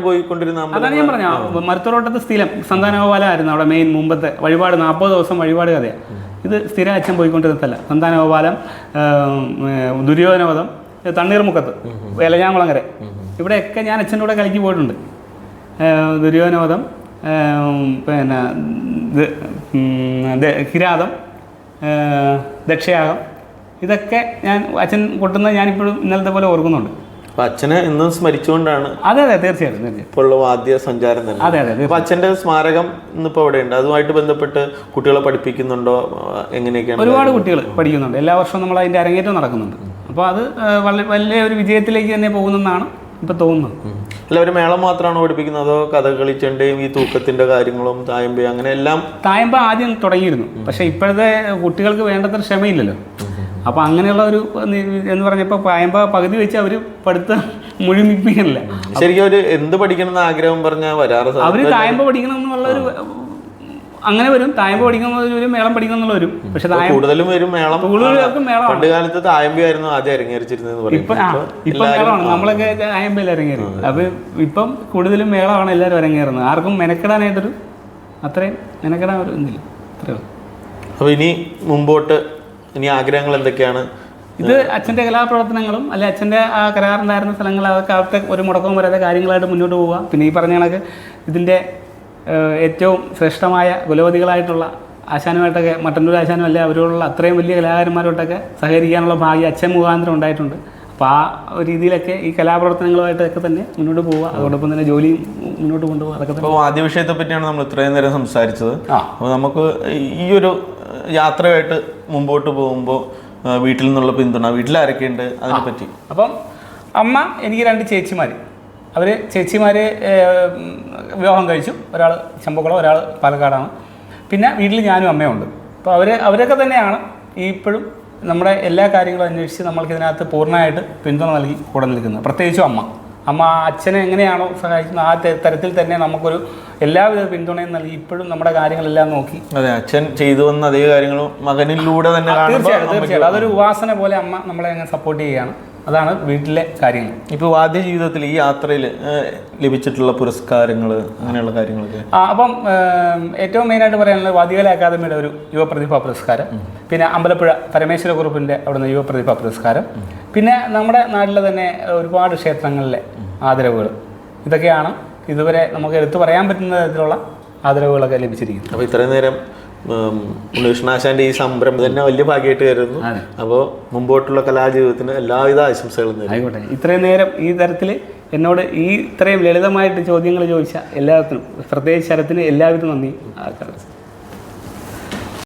പോയിക്കൊണ്ടിരുന്ന അതാണ് ഞാൻ പറഞ്ഞ മരുത്തോട്ടത്ത് സ്ഥിരം സന്താനഗോപാലമായിരുന്നു അവിടെ മെയിൻ മുമ്പത്തെ വഴിപാട്. 40 ദിവസം വഴിപാട് കഥയാണ് ഇത്. സ്ഥിരം അച്ഛൻ പോയിക്കൊണ്ടിരുന്നതല്ല. സന്താനഗോപാലം, ദുര്യോധനവധം, തണ്ണീർമുക്കത്ത്, എലഞ്ഞാംകുളങ്ങര ഇവിടെയൊക്കെ ഞാൻ അച്ഛൻ്റെ കൂടെ കളിക്ക് പോയിട്ടുണ്ട്. ദുര്യോധനവധം, പിന്നെ കിരാതം, ദക്ഷയാഗം ഇതൊക്കെ ഞാൻ അച്ഛൻ കൊട്ടുന്നത് ഞാനിപ്പോഴും ഇന്നലത്തെ പോലെ ഓർക്കുന്നുണ്ട്. അച്ഛനെ ഇന്നും സ്മരിച്ചുകൊണ്ടാണ്. അതെ തീർച്ചയായിട്ടും ഇപ്പോൾ വാദ്യ സഞ്ചാരം തന്നെ. അതെ. അപ്പോൾ അച്ഛൻ്റെ സ്മാരകം ഇന്നിപ്പോൾ എവിടെയുണ്ട്? അതുമായിട്ട് ബന്ധപ്പെട്ട് കുട്ടികളെ പഠിപ്പിക്കുന്നുണ്ടോ? എങ്ങനെയൊക്കെയാണ്? ഒരുപാട് കുട്ടികൾ പഠിക്കുന്നുണ്ട്. എല്ലാ വർഷവും നമ്മൾ അതിൻ്റെ അരങ്ങേറ്റം നടക്കുന്നുണ്ട്. അപ്പോൾ അത് വലിയ ഒരു വിജയത്തിലേക്ക് തന്നെ പോകുന്നെന്നാണ് ഇപ്പം തോന്നുന്നത്. എല്ലാവരും മേളം മാത്രമാണോ പഠിപ്പിക്കുന്നത്, അതോ കഥകളി, ചെണ്ടയും ഈ തൂക്കത്തിൻ്റെ കാര്യങ്ങളും തായമ്പ അങ്ങനെ എല്ലാം? തായമ്പ ആദ്യം തുടങ്ങിയിരുന്നു. പക്ഷേ ഇപ്പോഴത്തെ കുട്ടികൾക്ക് വേണ്ടത്ര ക്ഷമയില്ലല്ലോ. അപ്പോൾ അങ്ങനെയുള്ള ഒരു എന്ന് പറഞ്ഞപ്പോൾ തായമ്പ പകുതി വെച്ച് അവർ പഠിത്തം മുഴുമിപ്പിക്കണില്ല. ശരിക്കും അവർ എന്ത് പഠിക്കണം എന്ന് ആഗ്രഹം പറഞ്ഞാൽ വരാറ് അവർ തായമ്പ പഠിക്കണം എന്നുള്ളൊരു അങ്ങനെ വരും. തായമ്പ പഠിക്കുന്നവരും മേളം പഠിക്കണം എന്നുള്ള വരും. പക്ഷെ കൂടുതലും വരും മേളം. മേളം പണ്ട് കാലത്ത് തായമ്പയായിരുന്നു ആദ്യം ഇറങ്ങിയിരിച്ചിരുന്നത്. ഇപ്പം മേളമാണ്. നമ്മളൊക്കെ തായമ്പയിൽ ഇറങ്ങിയത്. അപ്പൊ ഇപ്പം കൂടുതലും മേളമാണ് എല്ലാവരും ഇറങ്ങിയിരുന്നത്. ആർക്കും മെനക്കെടാനായിട്ടൊരു അത്രയും മെനക്കെടാൻ ഒരു ഒന്നില്ല. അത്രയോ. അപ്പൊ ഇനി മുമ്പോട്ട് ഇനി ആഗ്രഹങ്ങൾ എന്തൊക്കെയാണ്? ഇത് അച്ഛൻ്റെ കലാപ്രവർത്തനങ്ങളും അല്ലെ അച്ഛൻ്റെ ആ കരാറുണ്ടായിരുന്ന സ്ഥലങ്ങൾ അതൊക്കെ അവിടുത്തെ ഒരു മുടക്കവും വരാതെ കാര്യങ്ങളായിട്ട് മുന്നോട്ട് പോവുക. പിന്നെ ഈ പറഞ്ഞ കണക്ക് ഇതിൻ്റെ ഏറ്റവും ശ്രേഷ്ഠമായ കുലപതികളായിട്ടുള്ള ആശാനുമായിട്ടൊക്കെ മട്ടന്നൂർ ആശാനും അല്ലെ അവരോടുള്ള അത്രയും വലിയ കലാകാരന്മാരോട്ടൊക്കെ സഹകരിക്കാനുള്ള ഭാഗ്യം അച്ഛൻ മുഖാന്തരം ഉണ്ടായിട്ടുണ്ട്. അപ്പോൾ ആ ഒരു രീതിയിലൊക്കെ ഈ കലാപ്രവർത്തനങ്ങളുമായിട്ടൊക്കെ തന്നെ മുന്നോട്ട് പോവുക. അതോടൊപ്പം തന്നെ ജോലിയും മുന്നോട്ട് കൊണ്ടുപോകുക. അതൊക്കെ തന്നെ. അപ്പോൾ ആദ്യ വിഷയത്തെ പറ്റിയാണ് നമ്മൾ ഇത്രയും നേരം സംസാരിച്ചത്. അപ്പോൾ നമുക്ക് ഈ ഒരു യാത്രയായിട്ട് മുമ്പോട്ട് പോകുമ്പോൾ വീട്ടിൽ നിന്നുള്ള പിന്തുണ, വീട്ടിലാരൊക്കെ ഉണ്ട് അതിനെപ്പറ്റി? അപ്പം അമ്മ, എനിക്ക് 2 ചേച്ചിമാർ. അവർ ചേച്ചിമാർ വിവാഹം കഴിച്ചു. ഒരാൾ ചമ്പക്കുളം, ഒരാൾ പാലക്കാടാണ്. പിന്നെ വീട്ടിൽ ഞാനും അമ്മയും ഉണ്ട്. അപ്പോൾ അവരൊക്കെ തന്നെയാണ് ഇപ്പോഴും നമ്മുടെ എല്ലാ കാര്യങ്ങളും അന്വേഷിച്ച് നമ്മൾക്കിതിനകത്ത് പൂർണ്ണമായിട്ട് പിന്തുണ നൽകി കൂടെ നിൽക്കുന്നത്. പ്രത്യേകിച്ചും അമ്മ അച്ഛനെ എങ്ങനെയാണോ സഹായിക്കുന്നത് ആ തരത്തിൽ തന്നെ നമുക്കൊരു എല്ലാവിധ പിന്തുണയും നൽകി ഇപ്പോഴും നമ്മുടെ കാര്യങ്ങളെല്ലാം നോക്കി. അതെ, അച്ഛൻ ചെയ്തു വന്ന അതേ കാര്യങ്ങളും മകനിലൂടെ തന്നെ തീർച്ചയായിട്ടും അതൊരു ഉപാസന പോലെ അമ്മ നമ്മളെ അങ്ങനെ സപ്പോർട്ട് ചെയ്യുകയാണ്. അതാണ് വീട്ടിലെ കാര്യങ്ങൾ. ഇപ്പോൾ വാദ്യ ജീവിതത്തിൽ ഈ യാത്രയിൽ ലഭിച്ചിട്ടുള്ള പുരസ്കാരങ്ങൾ അങ്ങനെയുള്ള കാര്യങ്ങളൊക്കെ? അപ്പം ഏറ്റവും മെയിനായിട്ട് പറയാനുള്ളത് വാദ്യകല അക്കാദമിയുടെ ഒരു യുവപ്രതിഭാ പുരസ്കാരം, പിന്നെ അമ്പലപ്പുഴ പരമേശ്വര കുറുപ്പിൻ്റെ അവിടുന്ന് യുവപ്രതിഭാ പുരസ്കാരം, പിന്നെ നമ്മുടെ നാട്ടിലെ തന്നെ ഒരുപാട് ക്ഷേത്രങ്ങളിലെ ആദരവുകൾ. ഇതൊക്കെയാണ് ഇതുവരെ നമുക്ക് എടുത്തു പറയാൻ പറ്റുന്ന തരത്തിലുള്ള ആദരവുകളൊക്കെ ലഭിച്ചിരിക്കുന്നത്. അപ്പോൾ ഇത്രയും നേരം ഉണ്ണികൃഷ്ണാശാൻ്റെ ഈ സംരംഭം തന്നെ വലിയ ഭാഗ്യമായിട്ട് കരുതുന്നു. അപ്പോൾ മുമ്പോട്ടുള്ള കലാജീവിതത്തിന് എല്ലാവിധ ആശംസകളും നേരുന്നു. ആയിക്കോട്ടെ. ഇത്രയും നേരം ഈ തരത്തിൽ എന്നോട് ഇത്രയും ലളിതമായിട്ട് ചോദ്യങ്ങൾ ചോദിച്ച എല്ലാത്തിനും, പ്രത്യേകിച്ച് ശരത്തിന് എല്ലാവിധ നന്ദി.